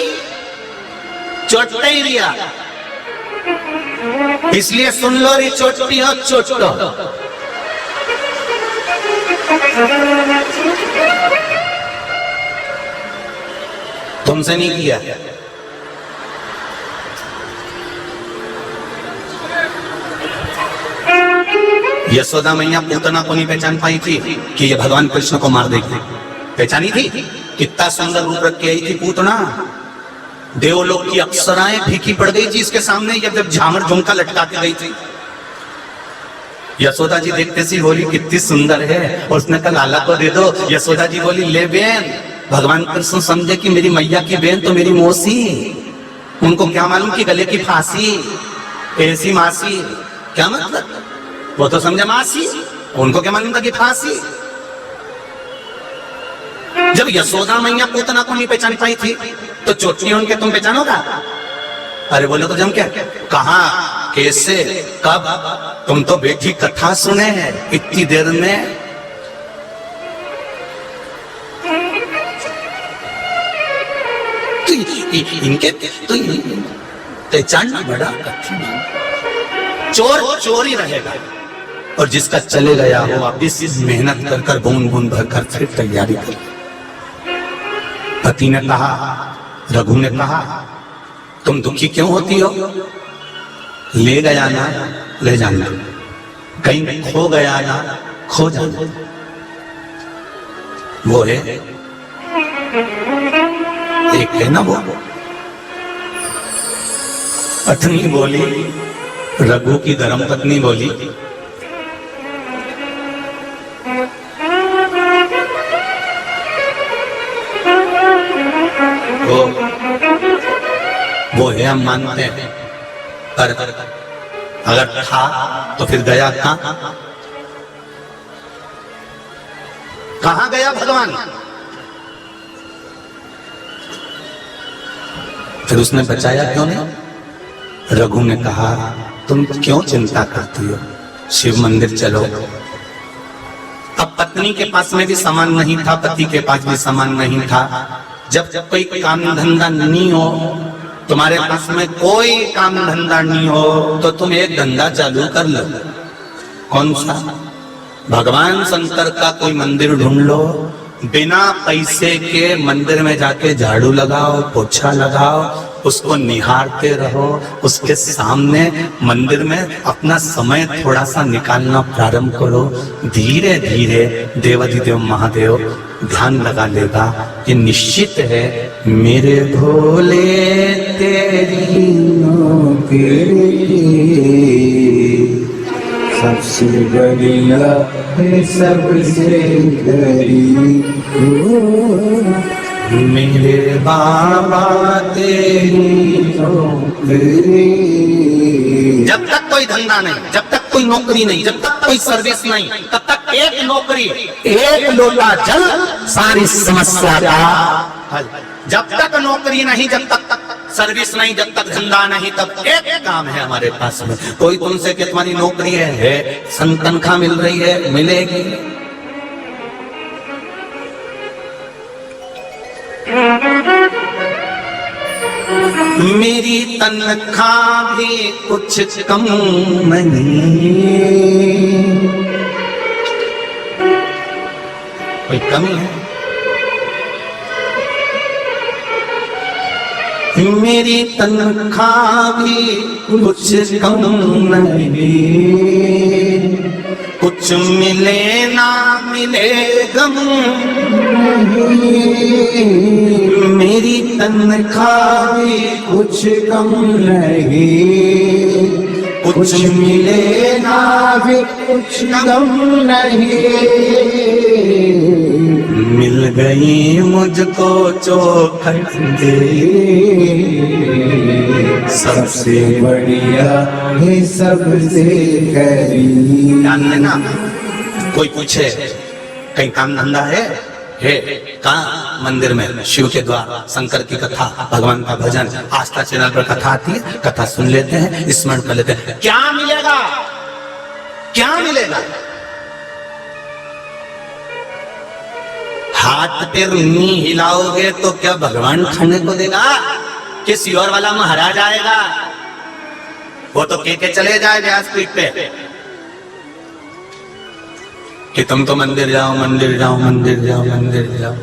चोटा ही लिया, इसलिए सुन लो री चोटी हो चोटो। तुमसे नहीं किया। यशोदा मैया पूतना को नहीं पहचान पाई थी कि ये भगवान कृष्ण को मार देगी। पहचानी थी? कितना सुंदर रूप रख के आई थी पूतना। देवलोक की अप्सराएं फीकी पड़ गई थी इसके सामने, ये जब झामर झुमका लटका के गई थी। यशोदा जी देखते सी बोली कितनी सुंदर है, और उसने कहा लाला को दे दो। यशोदा जी बोली ले बेन। भगवान कृष्ण समझे कि मेरी मैया की बेन तो मेरी मौसी, उनको क्या मालूम कि गले की फांसी, ऐसी मासी, क्या मतलब? वो तो समझे मासी, उनको क्या मालूम था कि फांसी। जब यशोदा मैया पूतना को नहीं पहचान पाई थी तो चोटी उनके तुम पहचानोगा? अरे बोले तो जम क्या, कहा, कैसे, कब? तुम तो बेटी कथा सुने हैं इतनी देर में। इनके तो पहचानना बड़ा कठिन है। चोर चोर ही रहेगा, और जिसका चले गया हो वापिस मेहनत कर कर बूंद बूंद भर कर फिर तैयारी कर। पति ने कहा, रघु ने कहा, तुम दुखी क्यों होती हो? ले गया ना ले जाना, कहीं खो गया ना खो जाना। वो है एक है ना वो। पत्नी बोली, रघु की धर्म पत्नी बोली, वो है हम मानते हैं, पर अगर था तो फिर गया कहां गया भगवान? फिर उसने बचाया क्यों नहीं? रघु ने कहा तुम क्यों चिंता करती हो, शिव मंदिर चलो। अब पत्नी के पास में भी सामान नहीं था, पति के पास भी सामान नहीं था। जब कोई काम धंधा नहीं हो, तुम्हारे पास में कोई काम धंधा नहीं हो, तो तुम एक धंधा चालू कर लो। कौन सा? भगवान शंकर का कोई मंदिर ढूंढ लो, बिना पैसे के मंदिर में जाके झाड़ू लगाओ, पोछा लगाओ, उसको निहारते रहो, उसके सामने मंदिर में अपना समय थोड़ा सा निकालना प्रारंभ करो। धीरे धीरे देवाधिदेव महादेव ध्यान लगा लेगा, ये निश्चित है। मेरे भोले तेरी नौकरी सबसे बढ़िया है, सबसे गरीब मेरे बाबा तेरी नौकरी। जब तक कोई धंधा नहीं, जब तक कोई नौकरी नहीं, जब तक कोई सर्विस नहीं, तब तक एक नौकरी, एक लोटा जल, सारी समस्या का हल। जब तक नौकरी नहीं, जब तक सर्विस नहीं, जब तक धंधा नहीं, तब एक काम है हमारे पास में। कोई तुमसे कि तुम्हारी नौकरी है, तनख्वाह मिल रही है, मिलेगी। मेरी तनख्वाह भी कुछ कम नहीं, कोई कमी है? मेरी तनख्वाह भी कुछ कम नहीं, कुछ मिले ना मिले गम नहीं। मेरी तनख्वाह भी कुछ कम नहीं, कुछ मिले ना भी कुछ गम नहीं। मिल गई मुझको चौखट सबसे बढ़िया है, सबसे गरीब। ध्यान देना, कोई पूछे कहीं काम धंधा है, है कहाँ मंदिर में, शिव के द्वार, शंकर की कथा, भगवान का भजन, आस्था चैनल पर कथा आती है, कथा सुन लेते हैं, स्मरण कर लेते हैं। क्या मिलेगा, क्या मिलेगा? हाथ पैर नहीं हिलाओगे तो क्या भगवान खाने को देगा? कि सियोर वाला महाराज आएगा, वो तो के चले जाए व्यासपीठ पे कि तुम तो मंदिर जाओ, मंदिर जाओ, मंदिर जाओ, मंदिर जाओ।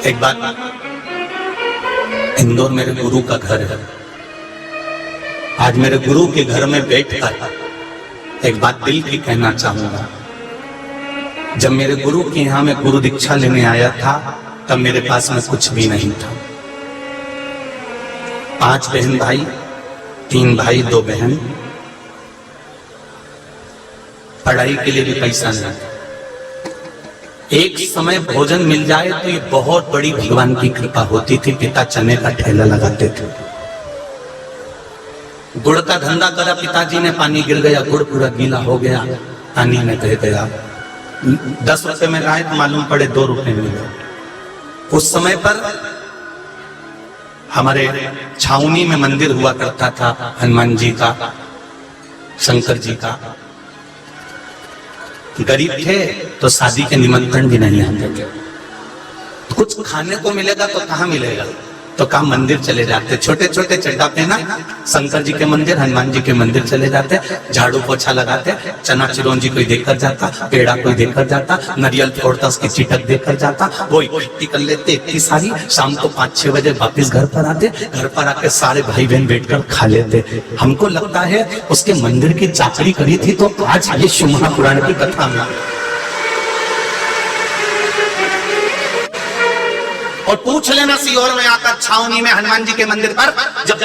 एक बात, इंदौर मेरे गुरु का घर है। आज मेरे गुरु के घर में बैठकर एक बात दिल की कहना चाहूंगा। जब मेरे गुरु के यहां मैं गुरु दीक्षा लेने आया था, तब मेरे पास में कुछ भी नहीं था। 5 बहन भाई, 3 भाई 2 बहन, पढ़ाई के लिए भी पैसा नहीं। एक समय भोजन मिल जाए तो ये बहुत बड़ी भगवान की कृपा होती थी। पिता चने का ठेला लगाते थे, गुड़ का धंधा करा पिताजी ने, पानी गिर गया, गुड़ पूरा गीला हो गया, पानी में बह गया। 10 रुपए में लाए तो मालूम पड़े 2 रुपए मिले। उस समय पर हमारे छावनी में मंदिर हुआ करता था, हनुमान जी का, शंकर जी का। गरीब थे तो शादी के निमंत्रण भी नहीं आते थे। कुछ खाने को मिलेगा तो कहाँ मिलेगा, तो कहाँ मंदिर चले जाते, छोटे छोटे चड्डा पहना, शंकर जी के मंदिर, हनुमान जी के मंदिर चले जाते, झाड़ू पोछा लगाते, चना चिरौंजी कोई देकर जाता, पेड़ा कोई देकर जाता, नारियल फोड़ता, उसकी चिटक देकर जाता, वो इकट्ठी कर लेते इतनी सारी। शाम को 5-6 बजे वापिस घर पर आते, घर पर आके सारे भाई बहन बैठकर खा लेते। हमको लगता है उसके मंदिर की चाकरी करी थी तो आज ये शिव महापुराण की कथा में। और पूछ लेना सीहोर में आकर, छावनी में हनुमान जी के मंदिर पर जब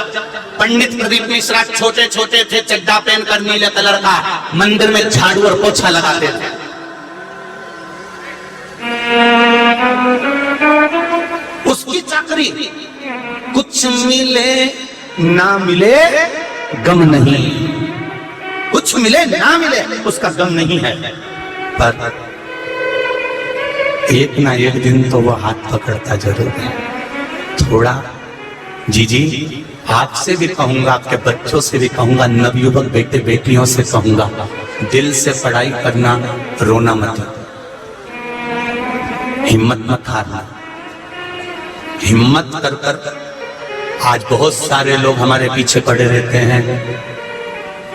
पंडित प्रदीप मिश्रा छोटे छोटे थे, चड्डा पहनकर नीले कलर का, मंदिर में झाड़ू और पोछा लगाते थे। उसकी चाकरी, कुछ मिले ना मिले गम नहीं, कुछ मिले ना मिले उसका गम नहीं है, पर एक ना एक दिन तो वो हाथ पकड़ता जरूर है। थोड़ा जी आपसे भी कहूंगा, आपके बच्चों से भी कहूंगा, नवयुवक बेटे बेटियों से कहूंगा, दिल से पढ़ाई करना, रोना मत, हिम्मत मत हारना। हिम्मत कर कर आज बहुत सारे लोग हमारे पीछे पड़े रहते हैं।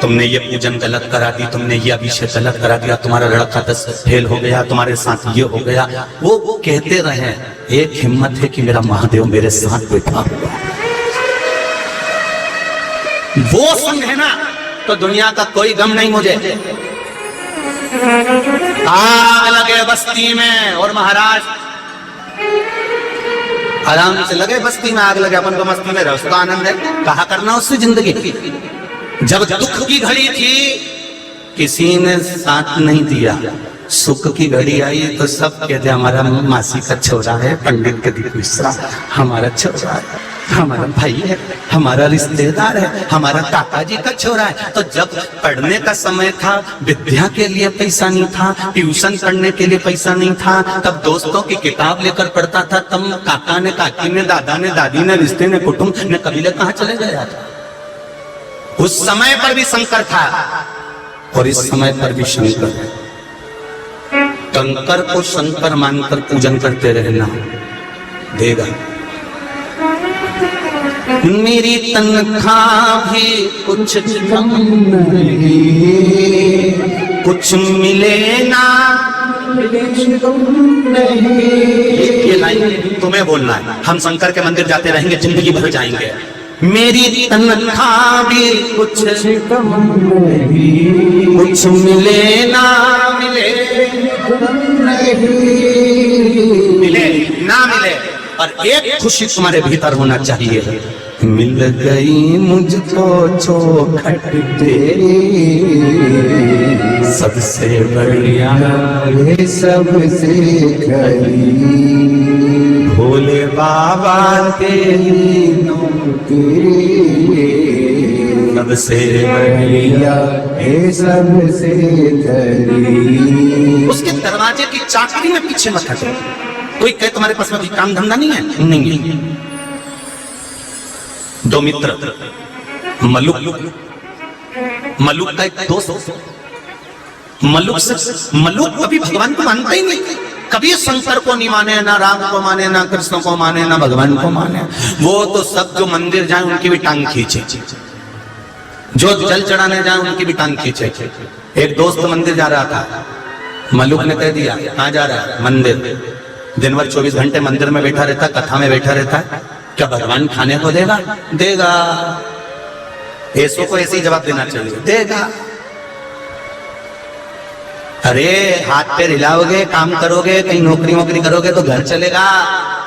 तुमने ये पूजन गलत करा दी, तुमने ये अभिषेक गलत करा दिया, तुम्हारा लड़का 10 फेल हो गया, तुम्हारे साथ ये हो गया। वो कहते रहे, एक हिम्मत है कि मेरा महादेव मेरे साथ बैठा हुआ, वो संग है ना, तो दुनिया का कोई गम नहीं मुझे। आग लगे बस्ती में और महाराज आराम से लगे, बस्ती में आग लगे, अपन तो मस्ती में रहो, उसका आनंद है, कहा करना उससे जिंदगी। जब दुख की घड़ी थी किसी ने साथ नहीं दिया, सुख की घड़ी आई तो सब कहते हमारा मासी का छोरा है, पंडित प्रदीप मिश्रा हमारा छोरा है, हमारा भाई है, हमारा रिश्तेदार है, हमारा काका जी का छोरा है। तो जब पढ़ने का समय था, विद्या के लिए पैसा नहीं था, ट्यूशन पढ़ने के लिए पैसा नहीं था, तब दोस्तों की किताब लेकर पढ़ता था, तब काका ने, काकी ने, दादा ने, दादी ने, रिश्ते ने, कुटुंब ने, कबीले कहाँ चले गया था। उस समय पर भी शंकर था और इस समय पर भी शंकर है। कंकर को शंकर मानकर पूजन करते रहना, देगा। मेरी तनख्वाह भी कुछ कम नहीं, कुछ मिले ना ये लाइन तुम्हें बोलना है। हम शंकर के मंदिर जाते रहेंगे, जिंदगी भर जाएंगे। मेरी तनख्वाह भी कुछ कम नहीं, कुछ मिले ना मिले, मिले ना मिले, और एक खुशी तुम्हारे भीतर होना चाहिए, मिल गई मुझको चौखट तेरी, सबसे बढ़िया है सबसे करीब, भोले बाबा तेरी नौकरी, सबसे बढ़िया हे सबसे धरी। उसके दरवाजे की चाकरी में पीछे मत हटो। कोई कहे तुम्हारे पास में कोई काम धंधा नहीं है, नहीं है। दो मित्र, मलुक का एक दोस्त, मलुक कभी भगवान को मानता ही नहीं, कभी शंकर को नहीं माने, ना राम को माने, ना कृष्ण को माने, ना भगवान को माने। वो तो सब जो मंदिर जाए उनकी भी टांग खींचे, जो जल चढ़ाने जाए उनकी भी टांग खींचे। एक दोस्त मंदिर जा रहा था, मलुक ने कह दिया कहाँ जा रहा है? मंदिर। दिन भर 24 घंटे मंदिर में बैठा रहता, कथा में बैठा रहता है, क्या भगवान खाने को देगा? देगा। ऐसो को ऐसे ही जवाब देना चाहिए, देगा। अरे हाथ पे हिलाओगे, काम करोगे, कहीं नौकरी वोकरी करोगे तो घर चलेगा।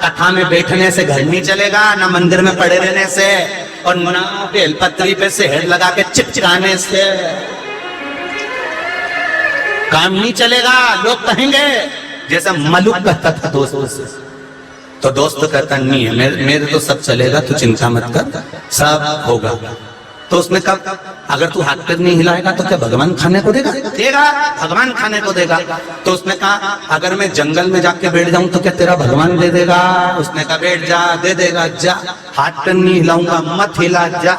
कथा में बैठने से घर नहीं चलेगा, ना मंदिर में पड़े रहने से, और ना बेलपत्री पे शहद लगा के चिपचिकाने से काम नहीं चलेगा। लोग कहेंगे, जैसा मलुक कहता था दोस्तों से, तो दोस्त कहता नहीं है, मेरे तो सब चलेगा, तू चिंता मत कर, सब होगा। तो उसने कहा अगर तू हाथ पैर नहीं हिलाएगा तो क्या भगवान खाने को देगा? देगा, भगवान खाने को देगा। तो उसने कहा अगर मैं जंगल में जाके बैठ जाऊं तो क्या तेरा भगवान दे देगा? उसने कहा बैठ जा, दे देगा, जा। हाथ पैर नहीं हिलाऊंगा, मत हिला, जा।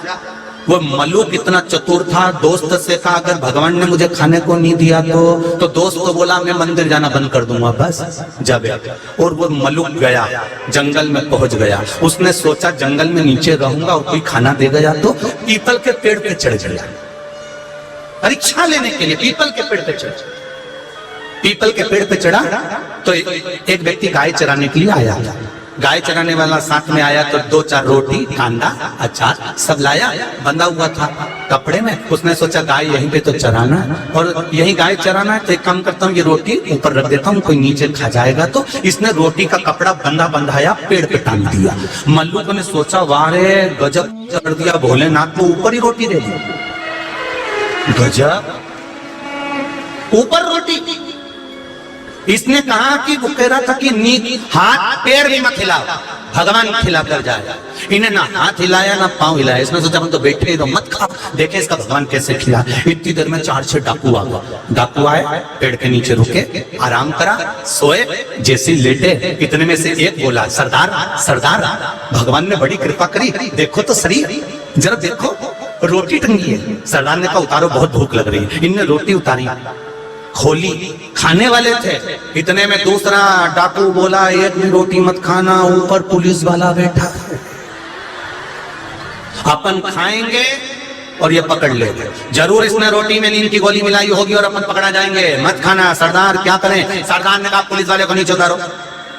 वो मलुक इतना चतुर था, दोस्त से कहा अगर भगवान ने मुझे खाने को नहीं दिया तो दोस्त को बोला मैं मंदिर जाना बंद कर दूंगा, बस जा बेटा। और वो मलुक गया, जंगल में पहुंच गया। उसने सोचा जंगल में नीचे रहूंगा और कोई खाना दे गया तो पीपल के पेड़ पे चढ़ गया परीक्षा लेने के लिए। पीपल के पेड़ पे चढ़ा तो एक व्यक्ति गाय चराने के लिए आया था। गाय चराने वाला साथ में आया तो 2-4 रोटी, कांदा, अचार सब लाया, बंधा हुआ था कपड़े में। उसने सोचा गाय यहीं पे तो चराना और यहीं गाय चराना है, तो एक काम करता हूँ ये रोटी ऊपर रख देता हूँ, कोई नीचे खा जाएगा। तो इसने रोटी का कपड़ा बंधाया, पेड़ पे टांग दिया। मल्लुक ने सोचा वाह रे गजब कर दिया, भोलेनाथ को ऊपर ही रोटी दे दी, गजब, ऊपर रोटी। इसने कहा कि वो कह रहा था कि हाथ पैर भी मत हिलाओ, भगवान खिला कर जाएगा। इन्हें ना हाथ हिलाया ना पांव हिलाया। इसने सोचा हम तो बैठे ही रहो, मत खा, देखे इसका भगवान कैसे खिला। इतनी देर में 4-6 डाकू आ गए। डाकू आए, पेड़ के नीचे रुके, आराम करा, सोए। जैसे लेटे इतने में से एक बोला सरदार भगवान ने बड़ी कृपा करी, देखो तो सही, जरा देखो रोटी टंगी है। सरदार ने कहा उतारो, बहुत भूख लग रही है। इनने रोटी उतारी, खोली, खाने वाले थे। इतने में दूसरा डाकू बोला एक भी रोटी मत खाना, ऊपर पुलिस वाला बैठा है, अपन खाएंगे और ये पकड़ लेंगे। जरूर इसने रोटी में नींद की गोली मिलाई होगी और अपन पकड़ा जाएंगे, मत खाना। सरदार क्या करें? सरदार ने कहा पुलिस वाले को नीचे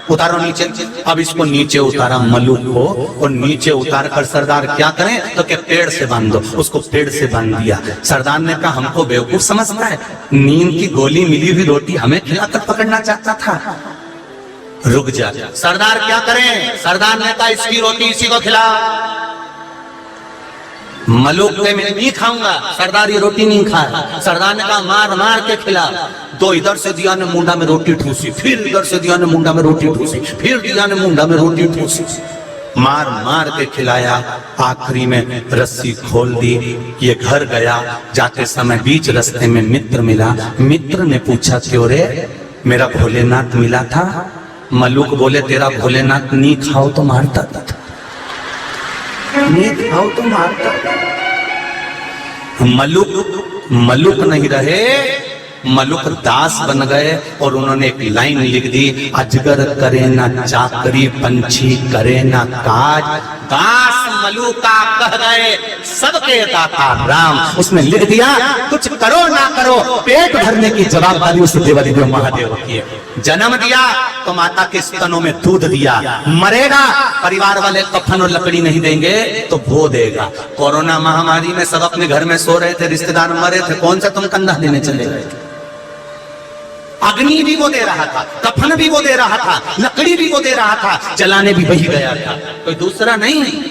उतारो नीचे। अब इसको नीचे उतारा मलुक को, और नीचे उतार कर सरदार क्या करें तो क्या पेड़ से बांध दो। उसको पेड़ से बांध दिया। सरदार ने कहा हमको बेवकूफ समझता है, नींद की गोली मिली हुई रोटी हमें खिलाकर पकड़ना चाहता था, रुक जा। सरदार क्या करें? सरदार ने कहा इसकी रोटी इसी को खिला। मलुक ने मैं नहीं खाऊंगा, सरदार ये रोटी नहीं खाए। सरदार ने कहा मार के खिला। तो इधर से दिया ने मुंडा में रोटी ठूसी, फिर इधर से दिया ने मुंडा में रोटी ठूसी, फिर दिया ने मुंडा में रोटी ठूसी, मार के खिलाया। आखिरी में रस्सी खोल दी, ये घर गया। जाते समय बीच रास्ते में मित्र मिला। मित्र ने पूछा क्यों रे, मेरा भोलेनाथ मिला था। मलुक बोले तेरा भोलेनाथ नहीं खाओ तो मारता था, नहीं खाओ तो मारता। मलुक नहीं रहे, मलुक दास बन गए और उन्होंने एक लाइन लिख दी, अजगर करे ना चाकरी, पंछी करे ना काज, दास मलुका कह गए सबके दाता राम। उसने लिख दिया कुछ करो ना करो, पेट भरने की जवाबदारी उस देवादिदेव महादेव की है। जन्म दिया तो माता के स्तनों में दूध दिया, मरेगा परिवार वाले कफन और लकड़ी नहीं देंगे तो वो देगा। कोरोना महामारी में सब अपने घर में सो रहे थे, रिश्तेदार मरे थे, कौन सा तुम कंधा देने चले गए? अग्नि भी वो दे रहा था, कफन भी वो दे रहा था, लकड़ी भी वो दे रहा था, जलाने भी वही गया था, कोई दूसरा नहीं।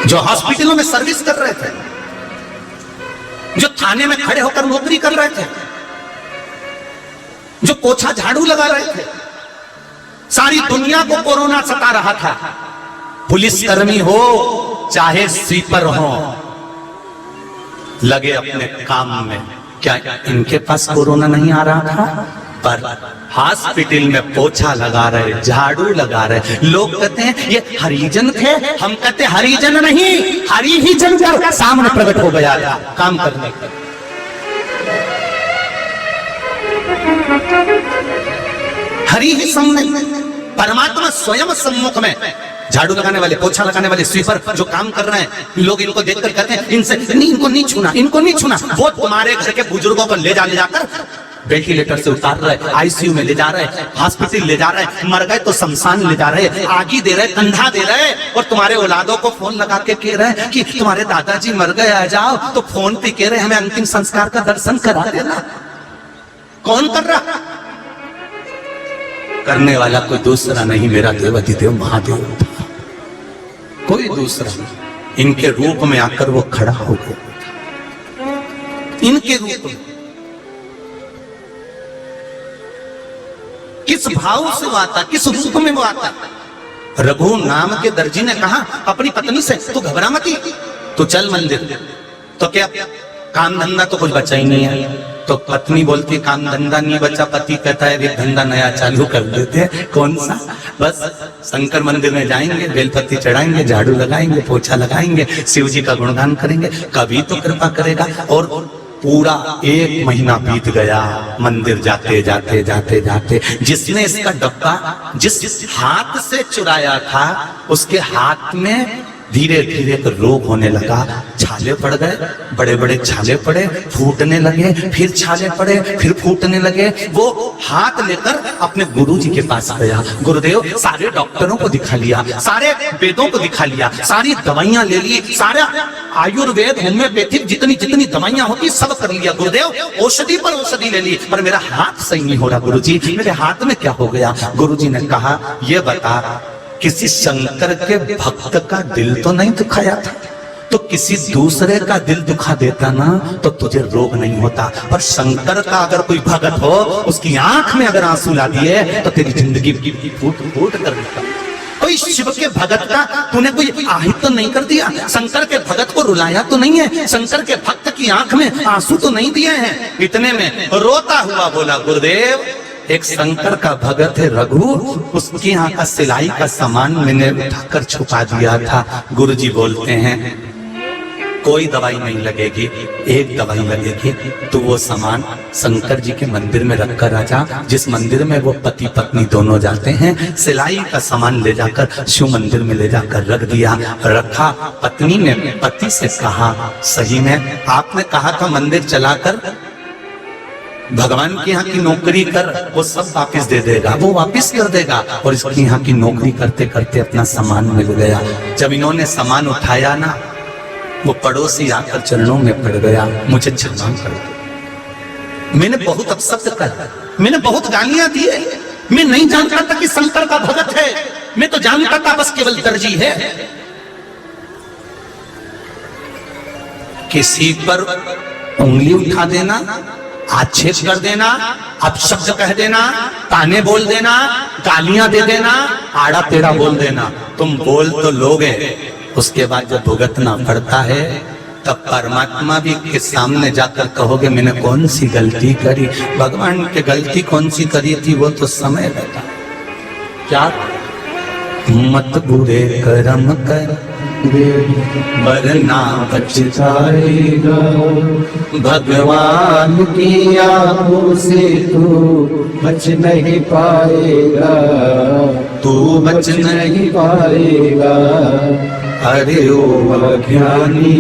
जो हॉस्पिटलों में सर्विस कर रहे थे, जो थाने में खड़े होकर नौकरी कर रहे थे, जो पोछा झाड़ू लगा रहे थे, सारी दुनिया को कोरोना सता रहा था। पुलिसकर्मी हो चाहे स्वीपर हो, लगे अपने काम में। क्या इनके पास कोरोना नहीं आ रहा था? पर हॉस्पिटल में पोछा लगा रहे, झाड़ू लगा रहे। लोग कहते हैं ये हरिजन थे, हम कहते हरिजन नहीं, हरि ही जन का सामने प्रकट हो गया था काम करने का। हरि ही सामने, परमात्मा स्वयं सम्मुख में। झाड़ू लगाने वाले, पोछा लगाने वाले, स्वीपर जो काम कर रहे हैं, लोग इनको देखकर कहते हैं इनसे नहीं, इनको नहीं छूना, इनको नहीं छूना। वो तुम्हारे घर के बुजुर्गों को ले जाकर वेंटिलेटर से उतार रहे, आईसीयू में ले जा रहे, हॉस्पिटल ले जा रहे, मर गए तो शमशान ले जा रहे, आगी दे रहे, कंधा दे रहे, और तुम्हारे औलादों को फोन लगा के कह रहे कि तुम्हारे दादाजी मर गए, आ जाओ। तो फोन पे कह रहे हमें अंतिम संस्कार का दर्शन करा देना। कौन कर रहा? करने वाला कोई दूसरा नहीं, मेरा देवाधिदेव महादेव था, कोई दूसरा नहीं। इनके रूप में आकर वो खड़ा हो गया, इनके रूप में। किस भाव से वो आता, किस रूप में वो आता? रघु नाम के दर्जी ने कहा अपनी पत्नी से, तू घबरा मती, तू चल मंदिर। तो क्या काम धंधा तो कुछ बचा ही नहीं है। तो पत्नी बोलती काम धंधा नहीं बचा, पति कहता है एक धंधा नया चालू कर देते हैं। कौन सा? बस शंकर मंदिर में जाएंगे, बेलपत्ती चढ़ाएंगे, झाड़ू लगाएंगे, पोछा लगाएंगे, शिव जी का गुणगान करेंगे, कभी तो कृपा करेगा। और पूरा 1 महीना बीत गया मंदिर जाते जाते जाते जाते। जिसने इसका डब्बा जिस हाथ से चुराया था, उसके हाथ में धीरे धीरे रोग होने लगा। छाले पड़ गए, बड़े बड़े छाले पड़े, फूटने लगे, फिर छाले पड़े, फिर फूटने लगे। वो हाथ लेकर अपने गुरुजी के पास गया। गुरुदेव, सारे डॉक्टरों को दिखा लिया, सारे वेदों को दिखा लिया, सारी दवाइयां ले ली, सारा आयुर्वेद होम्योपैथिक जितनी जितनी दवाइयां होती सब कर लिया। गुरुदेव, औषधि पर औषधि ले ली, पर मेरा हाथ सही नहीं हो रहा। गुरुजी, मेरे हाथ में क्या हो गया? गुरुजी ने कहा ये बता, किसी शंकर के भक्त का दिल तो नहीं दुखाया था? तो किसी दूसरे का दिल दुखा देता ना तो तुझे रोग नहीं होता। पर शंकर का अगर कोई भक्त हो, उसकी आंख में अगर आंसू ला दिए तो तेरी जिंदगी फूट फूट कर देता। कोई शिव के भगत का तूने कोई आहित तो नहीं कर दिया? शंकर के भगत को रुलाया तो नहीं है? शंकर के भक्त की आंख में आंसू तो नहीं दिए हैं? इतने में रोता हुआ बोला, गुरुदेव, एक शंकर का भगत है रघु, उसके यहाँ का सिलाई का सामान मैंने उठाकर छुपा दिया था। गुरुजी बोलते हैं कोई दवाई नहीं लगेगी, एक दवाई लगेगी। तो वो सामान शंकर जी के मंदिर में रखकर राजा, जिस मंदिर में वो पति पत्नी दोनों जाते हैं, सिलाई का सामान ले जाकर शिव मंदिर में ले जाकर रख दिया। रखा, पत्नी ने पति से कहा, सही में आपने कहा था मंदिर चलाकर भगवान के यहाँ की नौकरी कर, वो सब वापस दे देगा, वो वापस कर देगा। और इसके यहाँ की नौकरी करते करते अपना सामान मिल गया। जब इन्होंने सामान उठाया ना, वो पड़ोसी आकर चरणों में पड़ गया, मुझे क्षमा कर दो, मैंने बहुत अपशब्द कहा, मैंने बहुत गालियां दी, मैं नहीं जानता था कि शंकर का भगत है, मैं तो जानता था बस केवल दर्जी है। किसी पर उंगली उठा देना, आक्षेप कर देना, अपशब्द कह देना, ताने बोल देना, गालियां दे देना, आड़ा टेढ़ा बोल देना, तुम बोल तो लोगे, उसके बाद जब भुगतना पड़ता है तब परमात्मा भी के सामने जाकर कहोगे मैंने कौन सी गलती करी। भगवान की गलती कौन सी करी थी वो तो समय लगा। क्या मत बुरे कर्म कर वरना पछताएगा, भगवान की आंखों से तू बच नहीं पाएगा, तू बच नहीं पाएगा। अरे ओ अज्ञानी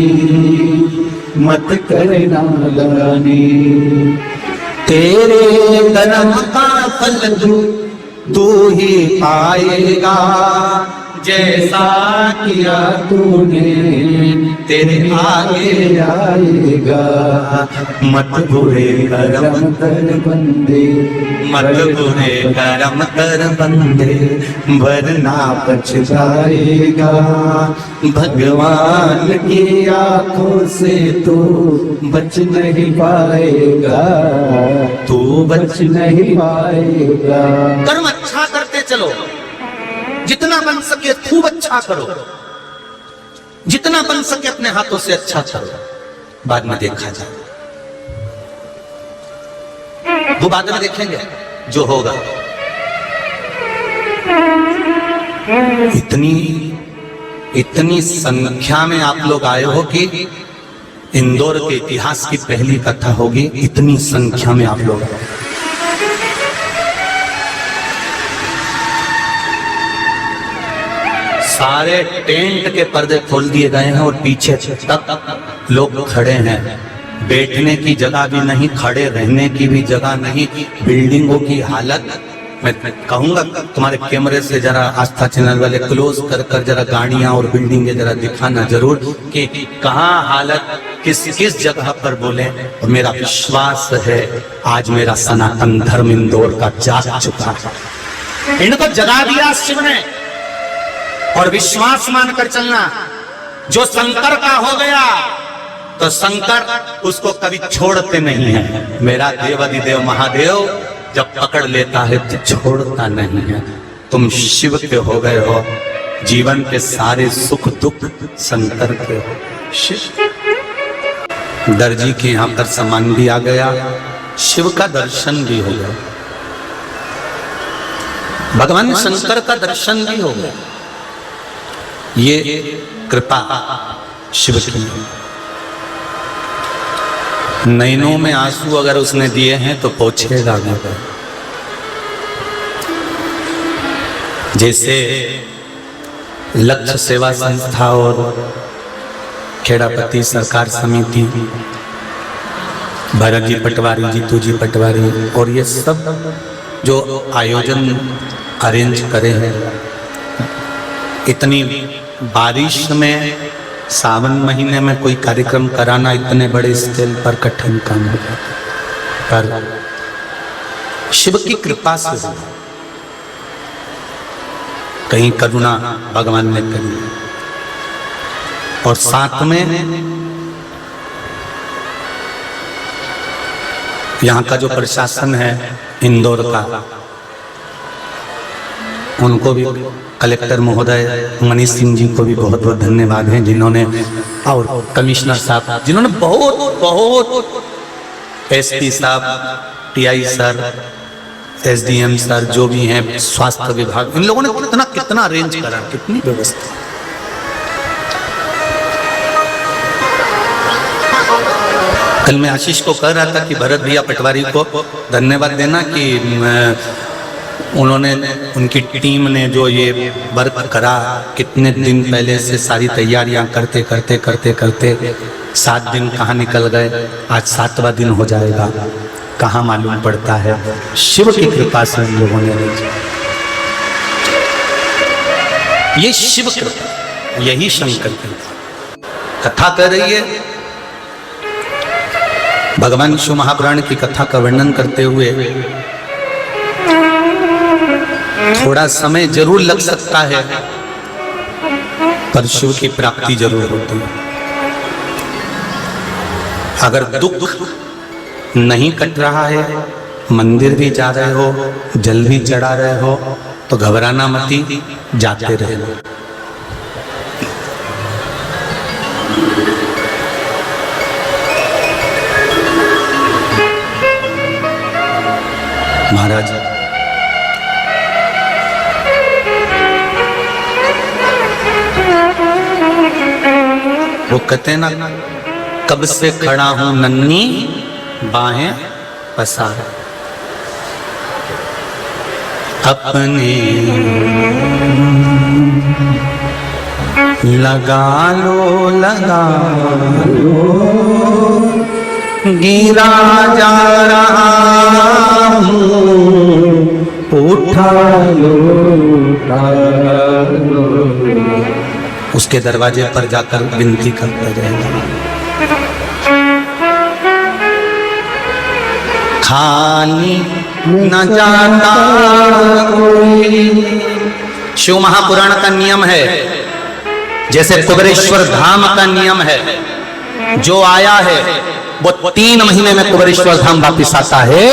मत करना लानी, तेरे कर्म का फल तू ही पाएगा, जैसा किया तूने तेरे आगे आएगा। मत बुरे कर्म कर बंदे, मत बुरे कर्म कर बंदे वरना पछताएगा, भगवान की आंखों से तू बच नहीं पाएगा, तू बच नहीं पाएगा। कर्म अच्छा करते चलो, जितना बन सके खूब अच्छा करो, जितना बन सके अपने हाथों से अच्छा करो, बाद में देखा जाए, वो बाद में देखेंगे जो होगा। इतनी संख्या में आप लोग आए हो कि इंदौर के इतिहास की पहली कथा होगी, इतनी संख्या में आप लोग आए। सारे टेंट के पर्दे खोल दिए गए हैं और पीछे तक लोग खड़े हैं, बैठने की जगह भी नहीं, खड़े रहने की भी जगह नहीं। बिल्डिंगों की हालत, मैं कहूंगा तुम्हारे कैमरे से जरा आस्था चैनल वाले क्लोज कर जरा गाड़ियां और बिल्डिंगें जरा दिखाना जरूर कि कहां हालत किस जगह पर बोले। और मेरा विश्वास है आज मेरा सनातन धर्म इंदौर का जाग चुका है, इनको जगा दिया शिव ने। और विश्वास मानकर चलना, जो शंकर का हो गया तो शंकर उसको कभी छोड़ते नहीं है। मेरा देवाधिदेव महादेव जब पकड़ लेता है तो छोड़ता नहीं है। तुम शिव के हो गए हो, जीवन के सारे सुख दुख शंकर के हो। शिव दर्जी के यहां पर सामान भी आ गया, शिव का दर्शन भी हो गया, भगवान शंकर का दर्शन भी हो गया। ये कृपा शिव की। नैनों में आंसू अगर उसने दिए हैं तो पहुंचेगा। जैसे लक्ष्य सेवा संस्था और खेड़ापति सरकार समिति, भरत जी पटवारी, जीतू जी पटवारी और ये सब जो आयोजन अरेंज करे हैं, इतनी बारिश में सावन महीने में कोई कार्यक्रम कराना इतने बड़े स्केल पर कठिन काम हो जाता, पर शिव की कृपा से कहीं करुणा भगवान ने करी। और साथ में यहाँ का जो प्रशासन है इंदौर का, उनको भी, कलेक्टर महोदय मनीष सिंह जी को भी बहुत बहुत धन्यवाद है, जिन्होंने, और कमिश्नर साहब जिन्होंने बहुत, एसपी साहब, टीआई सर, एसडीएम सर, जो भी हैं स्वास्थ्य विभाग, इन लोगों ने कितना अरेंज करा, कितनी व्यवस्था। कल मैं आशीष को कह रहा था कि भरत भैया पटवारी को धन्यवाद देना कि उन्होंने, उनकी टीम ने जो ये वर्क करा, कितने दिन पहले से सारी तैयारियां करते 7 दिन कहाँ निकल गए, आज 7वां दिन हो जाएगा, कहाँ मालूम पड़ता है। शिव की कृपा से हम लोगों ने, ये शिव कृपा, यही शंकर की कथा कर रही है। भगवान शिव महापुराण की कथा का वर्णन करते हुए थोड़ा समय जरूर लग सकता है, पर शिव की प्राप्ति जरूर होती है। अगर दुख नहीं कट रहा है, मंदिर भी जा रहे हो, जल भी चढ़ा रहे हो, तो घबराना मती, जाते रहे। महाराज वो कहते ना, कब से खड़ा हूं नन्ही बाहें पसार, अपने लगा लो गिरा जा रहा हूँ, उठा लो उसके दरवाजे पर जाकर विनती करते रहेगा। खाली न जाता कोई। शिव महापुराण का नियम है, जैसे कुबेरेश्वर धाम का नियम है, जो आया है वो 3 महीने में कुबेरेश्वर धाम वापिस आता है।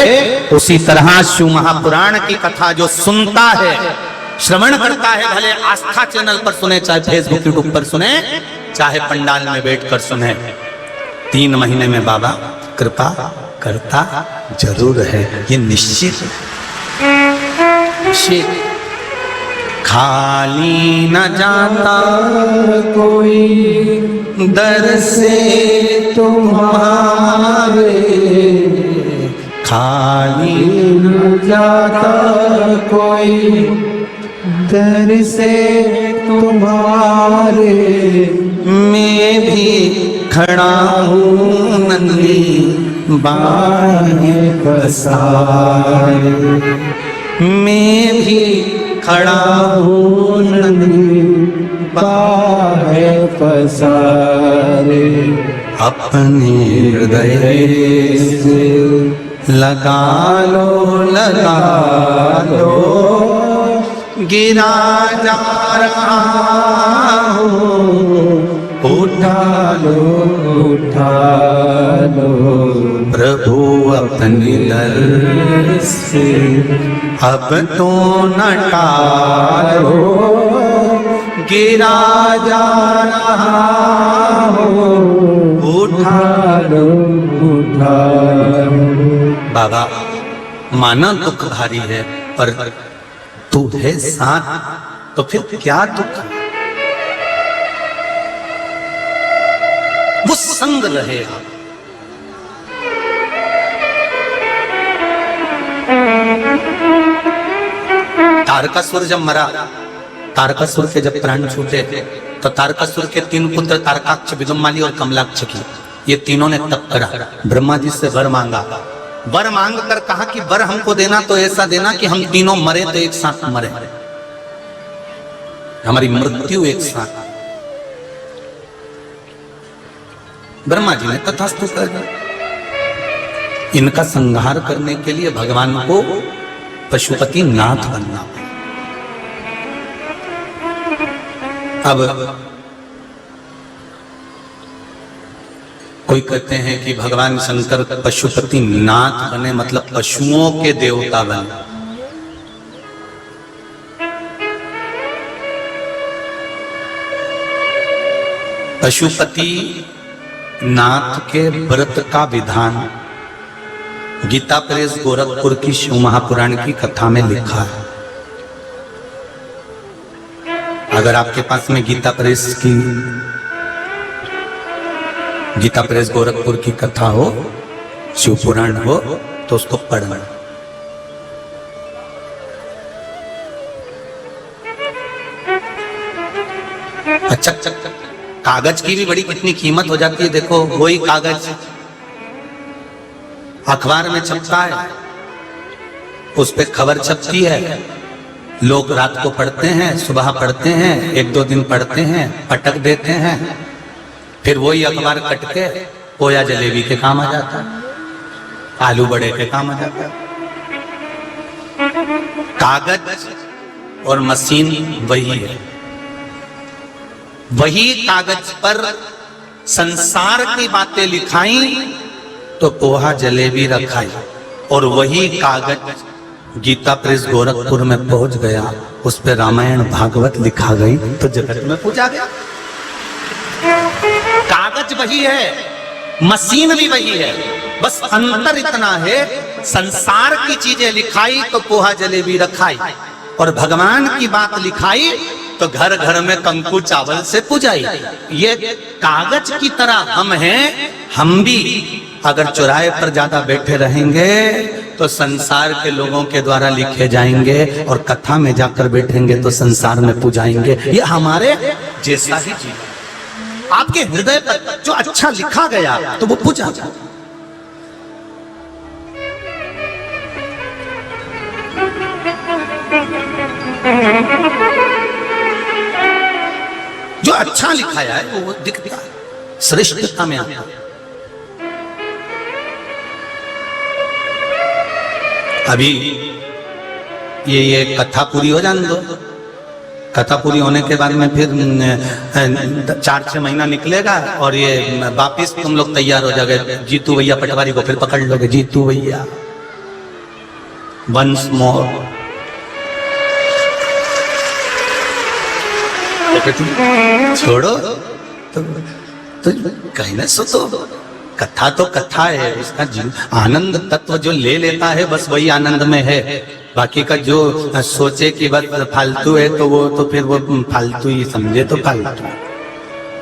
उसी तरह शिव महापुराण की कथा जो सुनता है श्रवण करता है, भले आस्था चैनल पर सुने, चाहे फेसबुक यूट्यूब पर सुने, चाहे पंडाल में बैठकर सुने, 3 महीने में बाबा कृपा करता जरूर है, ये निश्चित है। खाली न जाता कोई दर से तुम्हारे, खाली न जाता कोई दर से तुम्हारे, मैं भी खड़ा हूँ नंदी बाहें पसारे, मैं भी खड़ा हूँ नंदी बाहें पसारे, अपने हृदय से लगा लो, गिरा जा रहा हूँ, उठा लो प्रभु अपनी दर से, अब तो न टालो, गिरा जा रहा हूँ, उठा लो। बाबा माना दुख भारी है, पर तू है साथ, तो फिर क्या दुख है? वो संग रहेगा। तारकासुर जब मरा, तारकासुर के जब प्राण छूटे, तो तारकासुर के 3 पुत्र तारकाक्ष, विदुम्माली और कमलाक्ष की, ये तीनों ने तप करा, ब्रह्मा जी से वर मांगा। वर मांग कर कहा कि वर हमको देना तो ऐसा देना कि हम तीनों मरे तो एक साथ मरे, हमारी मृत्यु एक साथ। ब्रह्मा जी ने तथास्तु कर दिया। इनका संहार करने के लिए भगवान को पशुपति नाथ बनना पड़ा। अब कोई कहते हैं कि भगवान शंकर पशुपति नाथ बने, मतलब पशुओं के देवता बने। पशुपति नाथ के व्रत का विधान गीता प्रेस गोरखपुर की शिव महापुराण की कथा में लिखा है। अगर आपके पास में गीता प्रेस गोरखपुर की कथा हो, शिव पुराण हो, तो उसको पढ़ना। अच्छा, कागज की भी बड़ी कितनी कीमत हो जाती है। देखो, वही कागज अखबार में छपता है, उस पे खबर छपती है, लोग रात को पढ़ते हैं, सुबह पढ़ते हैं, 1-2 दिन पढ़ते हैं, पटक देते हैं, फिर वही अखबार कट के पोया जलेबी के काम आ जाता है, आलू बड़े के काम आ जाता है। कागज और मशीन वही है। वही कागज पर संसार की बातें लिखाई तो पोहा जलेबी रखाई, और वही कागज गीता प्रेस गोरखपुर में पहुंच गया, उस पे रामायण भागवत लिखा गई, तो जगत में पूजा गया। कागज वही है, मशीन भी वही है, बस अंतर इतना है, संसार की चीजें लिखाई तो पोहा जलेबी रखाई, और भगवान की बात लिखाई तो घर घर में कंकु चावल से पूजाई। ये कागज की तरह हम हैं। हम भी अगर चौराहे पर ज्यादा बैठे रहेंगे तो संसार के लोगों के द्वारा लिखे जाएंगे, और कथा में जाकर बैठेंगे तो संसार में पूजाएंगे। ये हमारे जैसा ही चीज। आपके हृदय पर जो अच्छा लिखा गया तो वो पूजा। जो अच्छा लिखाया है वो दिखता है, श्रेष्ठता में आता है। अभी ये कथा पूरी हो जाने दो। कथा पूरी होने के बाद में फिर 4-6 महीना निकलेगा, और ये वापिस तुम लोग तैयार हो जाओगे। जीतू भैया पटवारी को फिर पकड़ लोगे। जीतू भैया वंस मोर। तो कहती छोड़ो, तो कहने सो तो कथा तो कथा है, उसका आनंद तत्व जो ले लेता है बस वही आनंद में है। बाकी का जो सोचे कि बस फालतू है तो वो तो फिर वो फालतू ही समझे तो फालतू।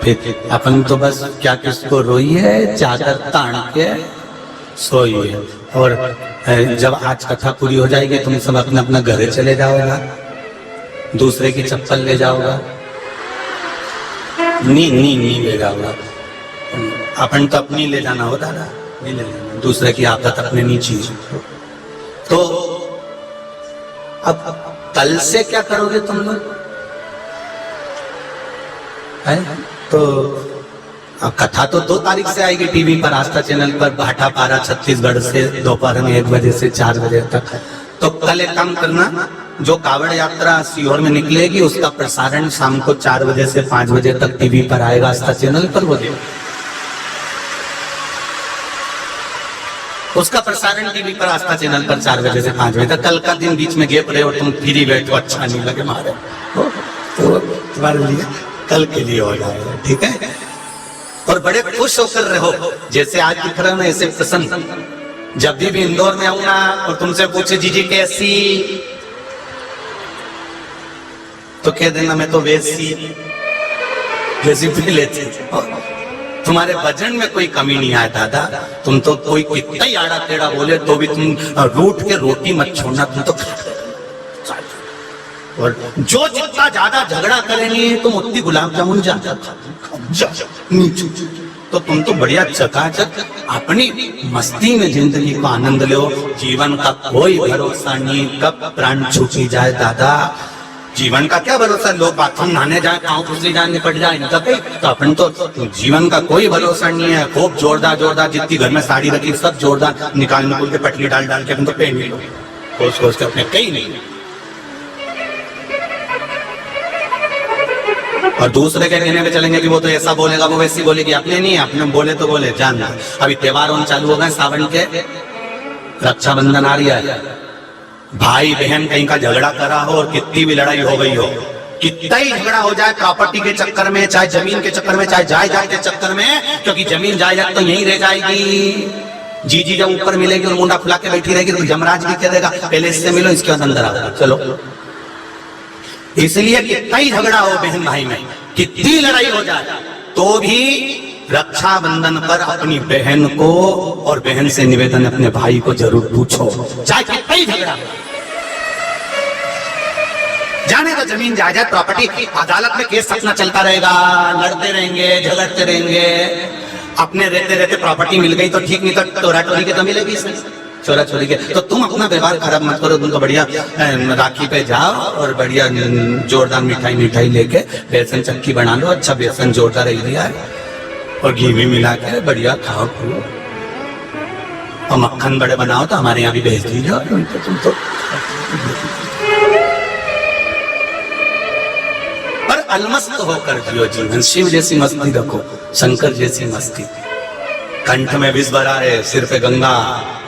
फिर अपन तो बस क्या किसको रोई है, चादर तान के सोई है। और जब आज कथा पूरी हो जाएगी तुम सब अपना अपना घरे चले जाओगा, दूसरे की चप्पल ले जाओगा, नी ले जाओगा। अपन तो अपनी ले जाना हो दादा, नहीं ले जाना, दूसरे की आदत अपने नीचे। तो अब कल से क्या करोगे तुम लोग? तो अब कथा तो 2 तारीख से आएगी टीवी पर, आस्था चैनल पर, भाटापारा छत्तीसगढ़ से दोपहर में 1 बजे से 4 बजे तक। तो कल एक काम करना, जो कावड़ यात्रा सीहोर में निकलेगी उसका प्रसारण शाम को 4 बजे से 5 बजे तक टीवी पर आएगा, आस्था चैनल पर। वो देखो उसका प्रसारण टीवी पर, आस्था चैनल पर 4 बजे से 5 बजे तक। कल का दिन बीच में गैप रहे और तुम फ्री बैठो, अच्छा नहीं लगे मारे तो तुम्हारे लिए कल के लिए हो जाएगा, ठीक है। और बड़े खुश होकर रहो, जैसे आज दिख रहे हो ना ऐसे प्रसन्न। जब भी इंदौर में आऊंगा और तुमसे पूछे जीजी कैसी, तो कह देना मैं तो वैसी पी लेती। तुम्हारे वजन में कोई कमी नहीं आया दादा, तुम तो कोई कितना ही आड़ा टेढ़ा बोले तो भी तुम रूठ के रोटी मत छोड़ना, तुम तो और जो जितना ज्यादा झगड़ा करेंगे तुम उतनी गुलाब जामुन ज्यादा नीचे। तो तुम तो बढ़िया चकाचक अपनी मस्ती में जिंदगी को आनंद लो। जीवन का कोई भरोसा नहीं, कब प्राण छूटी जाए दादा। जीवन का क्या भरोसा, लोग बाथरूम नहाने जाए, पाँव खुसली जाए, निपट जाए, इनका कहीं। तो अपन तो जीवन का कोई भरोसा नहीं है। खूब जोरदार जितनी घर में साड़ी रखी सब जोरदार निकाल के पटली डाल के अपन तो पहन लो, खोज के अपने कहीं नहीं। और दूसरे के कहने पे चलेंगे कि वो तो ऐसा बोलेगा, वो वैसी बोलेगी, अपने नहीं, अपने बोले तो बोले जानना। अभी त्योहार उन चालू हो गए सावन के, रक्षाबंधन आ रही है। भाई बहन कहीं का झगड़ा करा हो और कितनी भी लड़ाई हो गई हो, कितना ही झगड़ा हो जाए प्रॉपर्टी के चक्कर में, चाहे जमीन के चक्कर में, चाहे जायदाद के चक्कर में, क्योंकि जमीन जायदाद तो यहीं रह जाएगी। जीजी जब ऊपर मिलेगी और मुंडा फुला के बैठी रहेगी तो जमराज भी कह देगा पहले इससे मिलो, इसके बाद अंदर आओ, चलो। इसलिए कितना ही झगड़ा हो बहन भाई में, कितनी लड़ाई हो जाए, तो भी रक्षाबंधन पर अपनी बहन को और बहन से निवेदन अपने भाई को जरूर पूछो, चाहे कितना ही झगड़ा। जाने तो जमीन जायदाद प्रॉपर्टी, अदालत में केस अपना चलता रहेगा, लड़ते रहेंगे, झगड़ते रहेंगे। अपने रहते रहते प्रॉपर्टी मिल गई तो ठीक, नहीं तो टोरा टोरी के तो मिलेगी इसमें, चोरा चोरी के। तो तुम अपना व्यवहार खराब मत करो, तुम तो बढ़िया राखी पे जाओ और बढ़िया जोरदार मिठाई लेके बेसन चक्की बना लो, अच्छा बेसन जोरदार रख दिया है और घी भी मिला के बढ़िया खाओ पियो और मक्खन बड़े बनाओ तो हमारे यहाँ भी भेज दीजिए। तुम तो पर अलमस्त होकर जियो जीवन, शिव जैसी मस्ती रखो, शंकर जैसी मस्ती। कंठ में विष भरा है, सिर पे गंगा,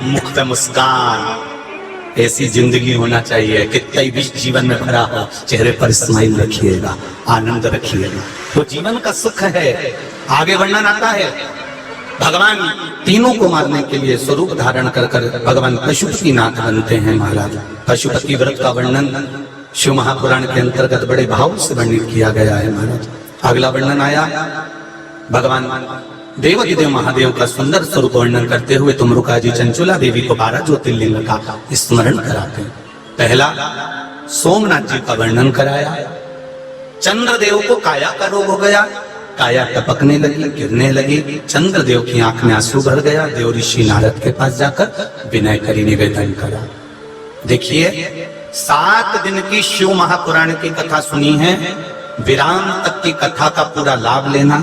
मुख पे मुस्कान, ऐसी जिंदगी होना चाहिए। कितना ही विष जीवन में भरा हो, चेहरे पर स्माइल रखिएगा, आनंद रखिएगा, तो जीवन का सुख है। आगे वर्णन आता है, भगवान तीनों को मारने के लिए स्वरूप धारण कर भगवान पशुपति नाथ बनते हैं महाराज। पशुपति व्रत का वर्णन शिव महापुराण के अंतर्गत बड़े भाव से वर्णित किया गया है महाराज। अगला वर्णन आया, भगवान देवाधिदेव महादेव का सुंदर स्वरूप वर्णन करते हुए तुमरुका जी चंचुला देवी को 12 ज्योतिर्लिंग का स्मरण कराते हैं। पहला सोमनाथ जी का वर्णन कराया। चंद्रदेव को काया का रोग हो गया, काया टपकने लगी, गिरने लगी, चंद्रदेव की आंख में आंसू भर गया। देव ऋषि नारद के पास जाकर विनय करी, निवेदन करा। देखिए 7 दिन की शिव महापुराण की कथा सुनी है, विराम तक की कथा का पूरा लाभ लेना,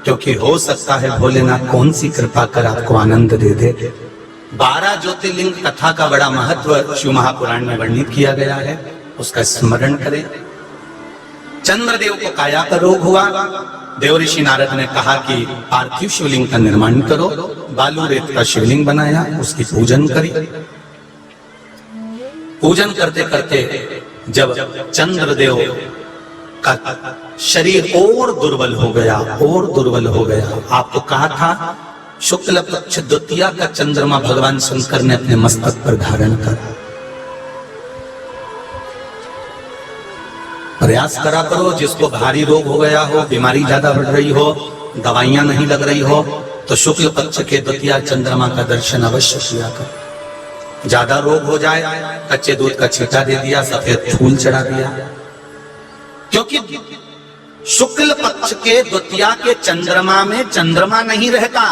क्योंकि हो सकता है भोलेनाथ कौन सी कृपा कर आपको आनंद दे दे। 12 ज्योतिर्लिंग कथा का बड़ा महत्व शिव महापुराण में वर्णित किया गया है, उसका स्मरण करें। चंद्रदेव को काया का रोग हुआ, देव ऋषि नारद ने कहा कि पार्थिव शिवलिंग का निर्माण करो। बालू रेत का शिवलिंग बनाया, उसकी पूजन करी। पूजन करते करते जब चंद्रदेव का शरीर और दुर्बल हो गया, और दुर्बल हो गया। आपको कहा था शुक्ल पक्ष द्वितीया का चंद्रमा भगवान शंकर ने अपने मस्तक पर धारण करा। प्रयास करा करो, जिसको भारी रोग हो गया हो, बीमारी ज्यादा बढ़ रही हो, दवाइयां नहीं लग रही हो, तो शुक्ल पक्ष के द्वितीया चंद्रमा का दर्शन अवश्य किया करो। ज्यादा रोग हो जाए, कच्चे दूध का छींटा दे दिया, सफेद फूल चढ़ा दिया, क्योंकि शुक्ल पक्ष के द्वितीया के चंद्रमा में चंद्रमा नहीं रहता।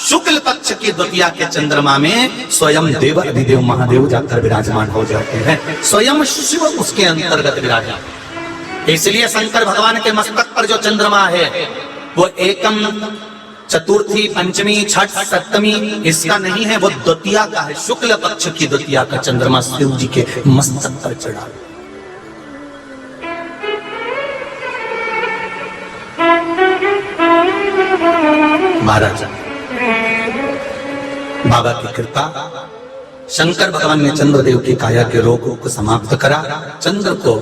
शुक्ल पक्ष की द्वितीया के चंद्रमा में स्वयं देव अधिदेव महादेव जाकर विराजमान हो जाते हैं, स्वयं शिव उसके अंतर्गत विराजमान। इसलिए शंकर भगवान के मस्तक पर जो चंद्रमा है वो एकम, चतुर्थी, पंचमी, छठ, सप्तमी इसका नहीं है, वो द्वितीया का है। शुक्ल पक्ष की द्वितीया का चंद्रमा शिव जी के मस्तक पर चढ़ा। महाराज बाबा की कृपा, शंकर भगवान ने चंद्रदेव की काया के रोग को समाप्त करा, चंद्र को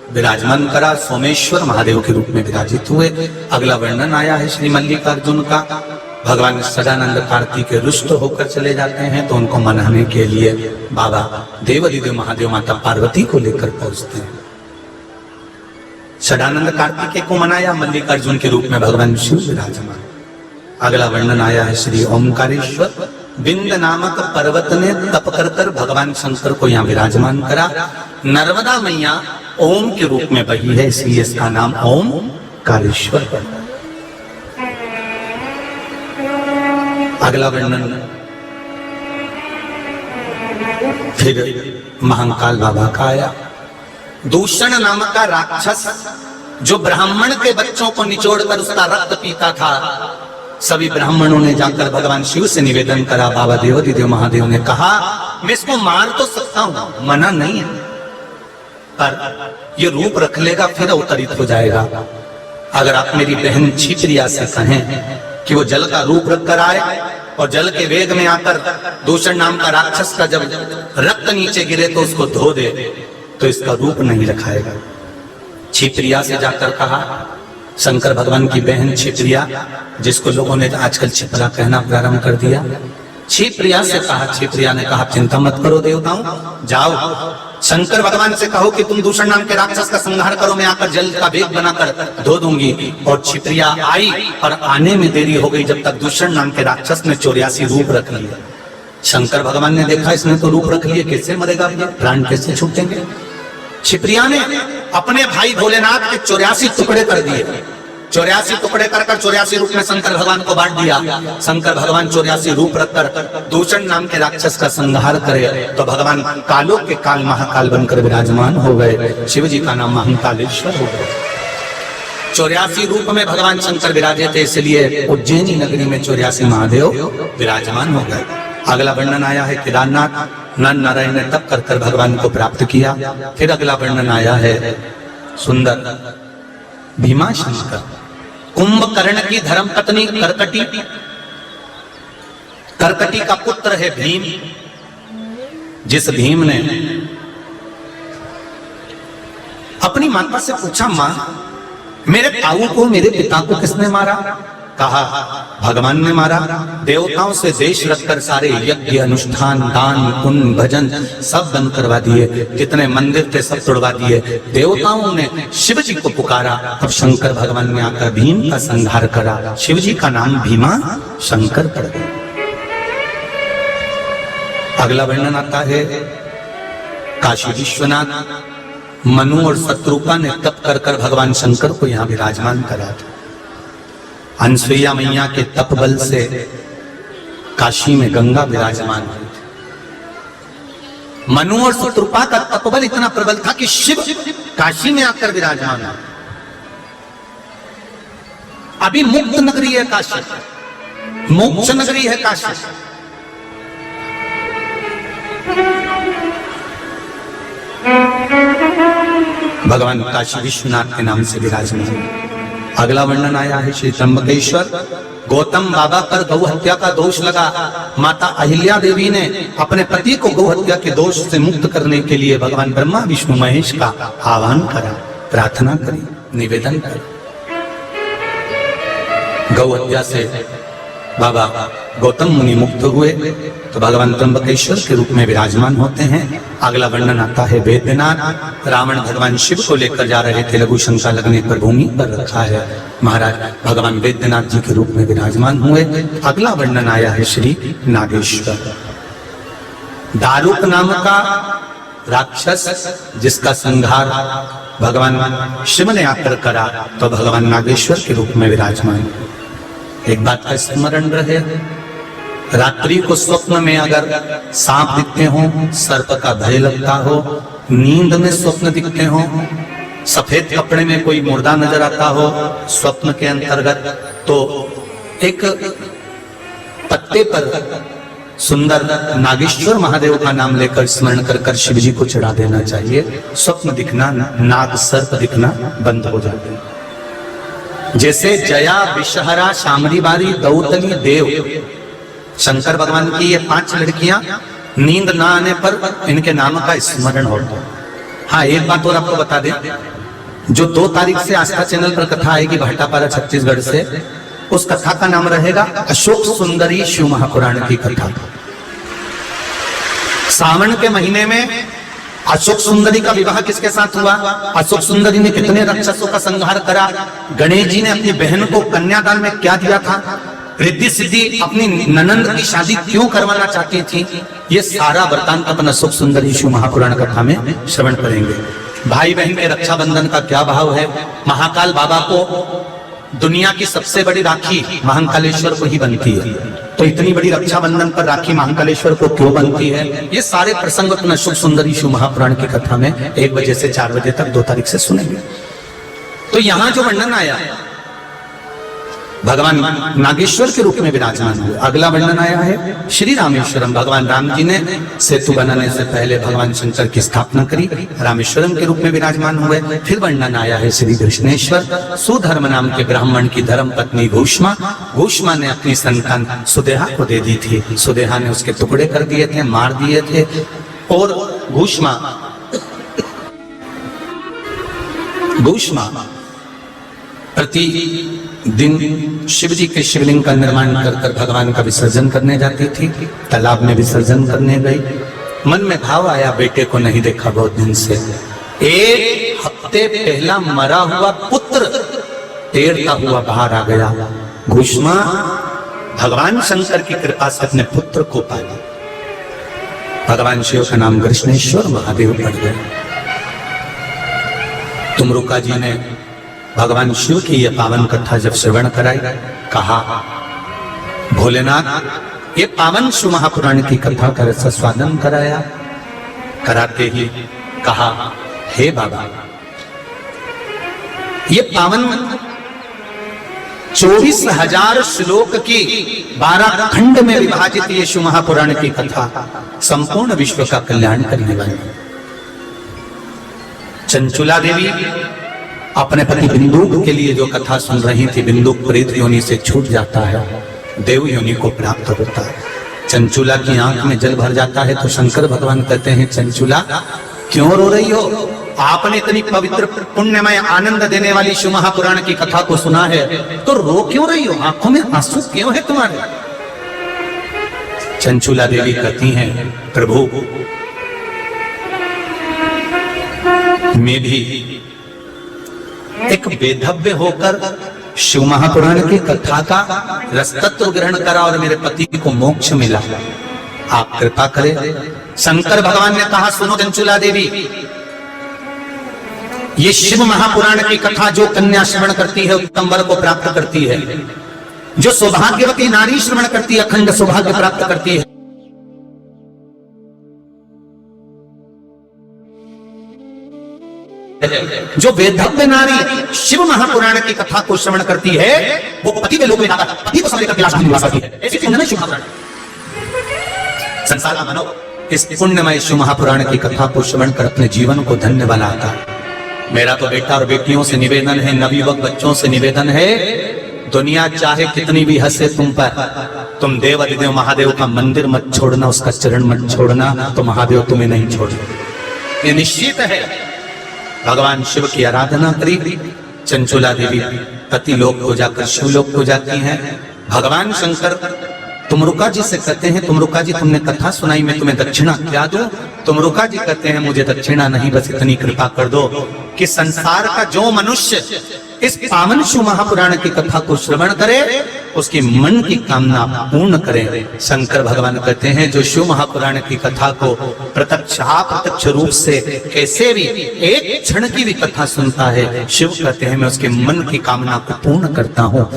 विराजमान करा, सोमेश्वर महादेव के रूप में विराजित हुए। अगला वर्णन आया है श्री मल्लिकार्जुन का। भगवान सदानंद कार्तिक रुष्ट होकर चले जाते हैं, तो उनको मनाने के लिए बाबा देवादिदेव महादेव माता पार्वती को लेकर पहुंचते हैं। सदानंद कार्तिकेय को मनाया, मल्लिकार्जुन के रूप में भगवान शिव विराजमान। अगला वर्णन आया है श्री ओमकारेश्वर। बिंद नामक पर्वत ने तप कर भगवान शंकर को यहाँ विराजमान करा। नर्मदा मैया ओम के रूप में बही है, इसलिए इसका नाम ओमकारेश्वर पड़ा। अगला वर्णन फिर महाकाल बाबा का आया। दूषण नामक का राक्षस जो ब्राह्मण के बच्चों को निचोड़कर उसका रक्त पीता था, सभी ब्राह्मणों ने जाकर भगवान शिव से निवेदन करा। बाबा देवादिदेव महादेव ने कहा मैं इसको मार तो सकता हूं, मना नहीं है, पर ये रूप रख लेगा फिर अवतरित हो जाएगा। अगर आप मेरी बहन छिप्रिया से कहें कि वो जल का रूप रख कर आए और जल के वेग में आकर दूषण नाम का राक्षस का जब रक्त नीचे गिरे तो उसको धो दे, तो इसका रूप नहीं रखाएगा। छिप्रिया से जाकर कहा, शंकर भगवान की बहन छिप्रिया, जिसको लोगों ने आजकल छिपरा कहना प्रारंभ कर दिया, छिप्रिया से कहा। छिप्रिया ने कहा चिंता मत करो देवताओं, जाओ शंकर भगवान से कहो कि तुम दूषण नाम के राक्षस का संहार करो, मैं आकर जल का वेग बनाकर धो दूंगी। और छिप्रिया आई और आने में देरी हो गई, जब तक दूषण नाम के राक्षस ने 84 रूप रख लिया। शंकर भगवान ने देखा इसने तो रूप रख लिए, कैसे मरेगा ये, प्राण कैसे छूटेंगे। छिप्रिया ने अपने भाई भोलेनाथ के 84 टुकड़े कर दिए। 84 टुकड़े कर 84 रूप में शंकर भगवान को बांट दिया। शंकर भगवान 84 रूप रखकर दूषण नाम के राक्षस का संहार करे, तो भगवान कालों के काल महाकाल बनकर विराजमान हो गए। शिव जी का नाम महाकालेश्वर हो गया। 84 रूप में भगवान शंकर विराजे थे, इसलिए उज्जैनी नगरी में 84 महादेव विराजमान हो गए। अगला वर्णन आया है केदारनाथ। नर नारायण ने तप कर भगवान को प्राप्त किया। फिर अगला वर्णन आया है सुंदर भीमा शंकर। कुंभकर्ण की धर्मपत्नी करकटी, करकटी का पुत्र है भीम। जिस भीम ने अपनी माता से पूछा, मां मेरे ताऊ को, मेरे पिता को किसने मारा? कहा भगवान ने मारा। देवताओं से देश रखकर सारे यज्ञ, अनुष्ठान, दान, पुण्य, भजन सब बंद करवा दिए। जितने मंदिर थे सब तोड़वा दिए। देवताओं ने शिव जी को पुकारा, अब शंकर भगवान ने आकर भीम का संहार करा। शिव जी का नाम भीमा शंकर पड़ गया। अगला वर्णन आता है काशी विश्वनाथ। मनु और शत्रुपा ने तप कर भगवान शंकर को यहाँ विराजमान करा था। अनसुईया मैया के तप बल से काशी में गंगा विराजमान हुई थी। मनु और शत्रुपा का तपबल इतना प्रबल था कि शिव काशी में आकर विराजमान हुआ। अभी मुक्त नगरी है काशी, मोक्ष नगरी है काशी। भगवान काशी विश्वनाथ के नाम से विराजमान। अगला वर्णन आया है श्री त्र्यंबकेश्वर। गौतम बाबा पर गौ हत्या का दोष लगा। माता अहिल्या देवी ने अपने पति को गौ हत्या के दोष से मुक्त करने के लिए भगवान ब्रह्मा विष्णु महेश का आह्वान करा, प्रार्थना करी। निवेदन कर। गौ हत्या से बाबा गौतम मुनि मुक्त हुए तो भगवान त्र्यंबकेश्वर के रूप में विराजमान होते हैं। अगला वर्णन आता है वेद्यनाथ। रावण भगवान शिव को लेकर जा रहे थे, लघु शंका लगने पर भूमि पर रखा है। महाराज भगवान वेद्यनाथ जी के रूप में विराजमान हुए। अगला वर्णन आया है श्री नागेश्वर। दारुक नाम का राक्षस जिसका संहार भगवान शिव ने आकर करा तो भगवान नागेश्वर के रूप में विराजमान। एक बात का स्मरण रहे, रात्रि को स्वप्न में अगर सांप दिखते हो, सर्प का भय लगता हो, नींद में स्वप्न दिखते हो, सफेद कपड़े में कोई मुर्दा नजर आता हो स्वप्न के अंतर्गत, तो एक पत्ते पर सुंदर नागेश्वर महादेव का नाम लेकर स्मरण कर कर शिव जी को चढ़ा देना चाहिए। स्वप्न दिखना, नाग सर्प दिखना बंद हो जाते हैं। जैसे जया, विषहरा, शामरीबारी, दौतली, देव, शंकर भगवान की ये 5 लड़कियां नींद ना आने पर इनके नाम का स्मरण होता है। हाँ, एक बात और आपको बता दें, जो 2 तारीख से आस्था चैनल पर कथा आएगी भाटापारा छत्तीसगढ़ से, उस कथा का नाम रहेगा अशोक सुंदरी शिव महापुराण की कथा। सावन के महीने में अशोक सुंदरी का विवाह किसके साथ हुआ? अशोक सुंदरी ने कितने राक्षसों का संहार करा? गणेश जी ने अपनी बहन को कन्यादान में क्या दिया था? रिद्धि सिद्धि अपनी ननंद की शादी क्यों करवाना चाहती थी? ये सारा वृत्तांत अपन अशोक सुंदरी शिव महापुराण कथा में श्रवण करेंगे। भाई बहन के रक्षाबंधन का क्या भाव है? महाकाल बाबा को दुनिया की सबसे बड़ी राखी महाकालेश्वर को ही बनती है, तो इतनी बड़ी रक्षाबंधन पर राखी महाकालेश्वर को क्यों बनती है? ये सारे प्रसंग अपन अशोक सुंदरी शिव महापुराण की कथा में 1 बजे से 4 बजे तक 2 तारीख से सुनेंगे। तो यहां जो वर्णन आया भगवान नागेश्वर के रूप में विराजमान हुए। अगला वर्णन आया है श्री रामेश्वरम। भगवान राम जी ने सेतु बनाने से पहले भगवान शंकर की स्थापना करी, रामेश्वरम के रूप में विराजमान हुए। फिर वर्णन आया है श्री कृष्णेश्वर। सुधर्म नाम के ब्राह्मण की धर्म पत्नी घूष्मा, घूष्मा ने अपनी संतान सुदेहा को दे दी थी। सुदेहा ने उसके टुकड़े कर दिए थे, मार दिए थे, और घूष्मा प्रति दिन शिव जी के शिवलिंग का निर्माण कर कर भगवान का विसर्जन करने जाती थी। तालाब में विसर्जन करने गई, मन में भाव आया बेटे को नहीं देखा बहुत दिन से। 1 हफ्ते पहला मरा हुआ पुत्र तैरता हुआ बाहर आ गया। घूष्मा भगवान शंकर की कृपा से अपने पुत्र को पाया। भगवान शिव का नाम कृष्णेश्वर महादेव पड़ गया। तुमरुका जी ने भगवान शिव की यह पावन कथा जब श्रवण कराई, कहा भोलेनाथ ये पावन शिव महापुराण की कथा का रसास्वादन कराया। कराते ही कहा हे बाबा, ये पावन 24,000 श्लोक की 12 खंड में विभाजित ये शिव महापुराण की कथा संपूर्ण विश्व का कल्याण करने वाली। चंचुला देवी अपने पति बिंदुक के लिए जो कथा सुन रही थी, बिंदुक प्रेत योनि से छूट जाता है, देव योनि को प्राप्त होता है। चंचुला की आंख में जल भर जाता है तो शंकर भगवान कहते हैं चंचुला क्यों रो रही हो? आपने इतनी पवित्र पुण्यमय आनंद देने वाली शिव महापुराण की कथा को सुना है तो रो क्यों रही हो? आंखों में आंसू क्यों है तुम्हारे? चंचुला देवी कहती हैं प्रभु मैं भी एक बेधव्य होकर शिव महापुराण की कथा का रसतत्व ग्रहण करा और मेरे पति को मोक्ष मिला, आप कृपा करें। शंकर भगवान ने कहा सुनो चंचुला देवी, ये शिव महापुराण की कथा जो कन्या श्रवण करती है उत्तम वर को प्राप्त करती है, जो सौभाग्यवती नारी श्रवण करती है अखंड सौभाग्य प्राप्त करती है। जो वेदव्य नारी शिव महापुराण की कथा को श्रवण करती है वो पति के लोक में जाकर पति को समझकर कैलाश में निवास करती है। ऐसी पुण्यमय शिव महापुराण संसार का मानव इस पुण्यमय शिव महापुराण की कथा को श्रवण कर अपने जीवन को धन्य बनाता। मेरा तो बेटा और बेटियों से निवेदन है, नवयुवक बच्चों से निवेदन है, दुनिया चाहे कितनी भी हंसे तुम पर, तुम देव अधिदेव महादेव का मंदिर मत छोड़ना, उसका चरण मत छोड़ना, तो महादेव तुम्हें नहीं छोड़े। ये निश्चित है। भगवान शिव की आराधना करी, चंचुला देवी पति लोक को जाकर शिवलोक को जाती हैं। भगवान शंकर तुमरुका जी से कहते हैं, तुमरुका जी तुमने कथा सुनाई, मैं तुम्हें दक्षिणा क्या दूं? तुमरुका जी कहते हैं, मुझे दक्षिणा नहीं, बस इतनी कृपा कर दो कि संसार का जो मनुष्य इस पावन शिव महापुराण की कथा को श्रवण करे उसके मन की कामना पूर्ण करे। शंकर भगवान कहते हैं, जो शिव महापुराण की कथा को प्रत्यक्ष अप्रत्यक्ष रूप से कैसे भी एक क्षण की भी कथा सुनता है, शिव कहते हैं मैं उसके मन की कामना को पूर्ण करता हूँ,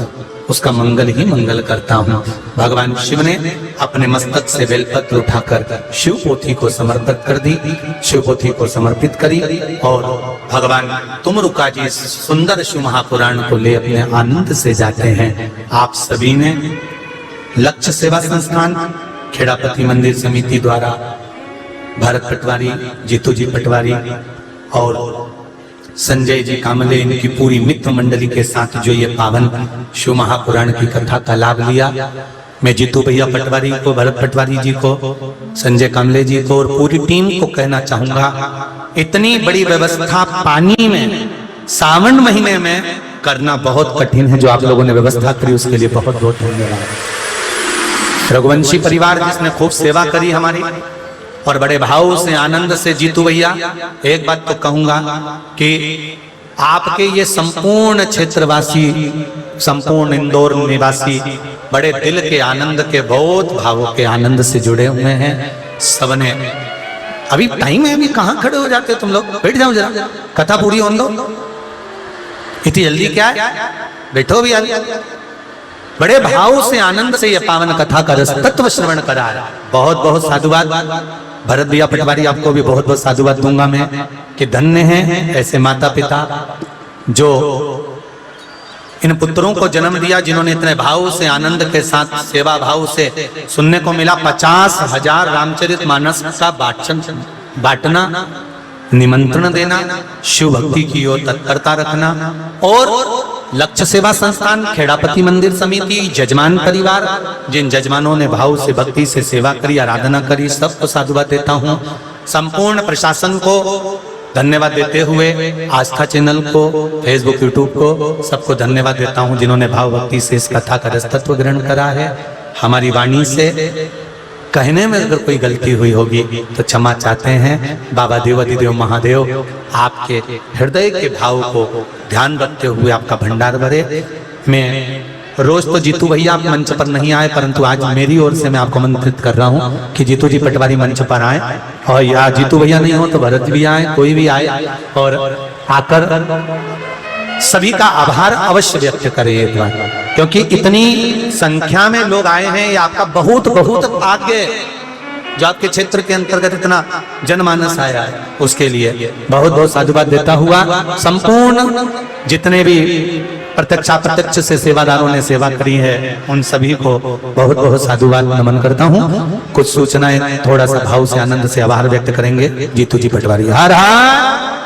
उसका मंगल ही मंगल करता हूँ। भगवान शिव ने अपने मस्तक से बेलपत्र उठाकर शिव पोथी को समर्पित कर दी, शिव पोथी को समर्पित करी और भगवान तुमरुका जी सुंदर शिव महापुराण को ले अपने आनंद से जाते हैं। आप सभी ने लक्ष्य सेवा संस्थान खेड़ापति मंदिर समिति द्वारा भारत पटवारी, जीतू जी पटवारी और संजय जी कामले, इनकी पूरी मित्र मंडली के साथ जो ये पावन शिव महापुराण की कथा का लाभ लिया, मैं जीतू भैया पटवारी को, भरत पटवारी जी को, संजय कामले जी को और पूरी टीम को कहना चाहूंगा, इतनी बड़ी व्यवस्था पानी में सावन महीने में करना बहुत कठिन है। जो आप लोगों ने व्यवस्था करी उसके लिए बहुत बहुत धन्यवाद। रघुवंशी परिवार जिसने खूब सेवा करी हमारी और बड़े भाव से आनंद से, जीतू भैया एक बात तो कहूंगा कि आपके ये संपूर्ण क्षेत्रवासी, संपूर्ण इंदौर निवासी बड़े दिल के आनंद के, बहुत भावों के आनंद से जुड़े हुए हैं। सबने अभी टाइम है, अभी कहाँ खड़े हो जाते हो तुम लोग? बैठ जाओ जरा, कथा पूरी होने दो, इतनी जल्दी क्या है? बैठो भी आदमी। बड़े भाव से आनंद से ये पावन कथा का रस तत्व श्रवण करा है। बहुत बहुत साधुवाद। भरत भैया पटवारी आपको भी बहुत बहुत साधुवाद दूंगा मैं कि धन्य हैं ऐसे माता पिता जो इन पुत्रों को जन्म दिया, जिन्होंने इतने भाव से आनंद के साथ सेवा भाव से सुनने को मिला 50,000 रामचरितमानस का बांटना, निमंत्रण देना, शिव भक्ति की ओर तत्परता रखना और लक्ष्य सेवा संस्थान खेड़ापति मंदिर समिति, जजमान परिवार, जिन जजमानों ने भाव से भक्ति से सेवा करी, आराधना करी, सबको साधुवाद देता हूँ। संपूर्ण प्रशासन को धन्यवाद देते हुए आस्था चैनल को, फेसबुक, यूट्यूब को, सबको धन्यवाद देता हूँ जिन्होंने भाव भक्ति से इस कथा का रसतत्व ग्रहण करा है। हमारी वाणी से कहने में अगर कोई गलती हुई होगी तो क्षमा चाहते हैं। बाबा देवाधिदेव महादेव आपके हृदय के भाव को ध्यान रखते हुए आपका भंडार भरे। मैं रोज तो जीतू भैया आप मंच पर नहीं आए, परंतु आज मेरी ओर से मैं आपको आमंत्रित कर रहा हूँ कि जीतू जी पटवारी मंच पर आए और या जीतू भैया नहीं हो तो भरत भी आए, कोई भी आए और आकर सभी का आभार अवश्य व्यक्त करें एक बार, क्योंकि इतनी संख्या में लोग आए हैं। ये आपका बहुत बहुत भाग्य जो आपके क्षेत्र के अंतर्गत इतना जनमानस आया है, उसके लिए बहुत बहुत साधुवाद देता हुआ संपूर्ण जितने भी प्रत्यक्ष अप्रत्यक्ष से सेवादारों ने सेवा करी है उन सभी को बहुत बहुत साधुवाद नमन करता हूँ। कुछ सूचनाएं थोड़ा सा भाव से आनंद से आभार व्यक्त करेंगे जीतू जी पटवारी। हर हर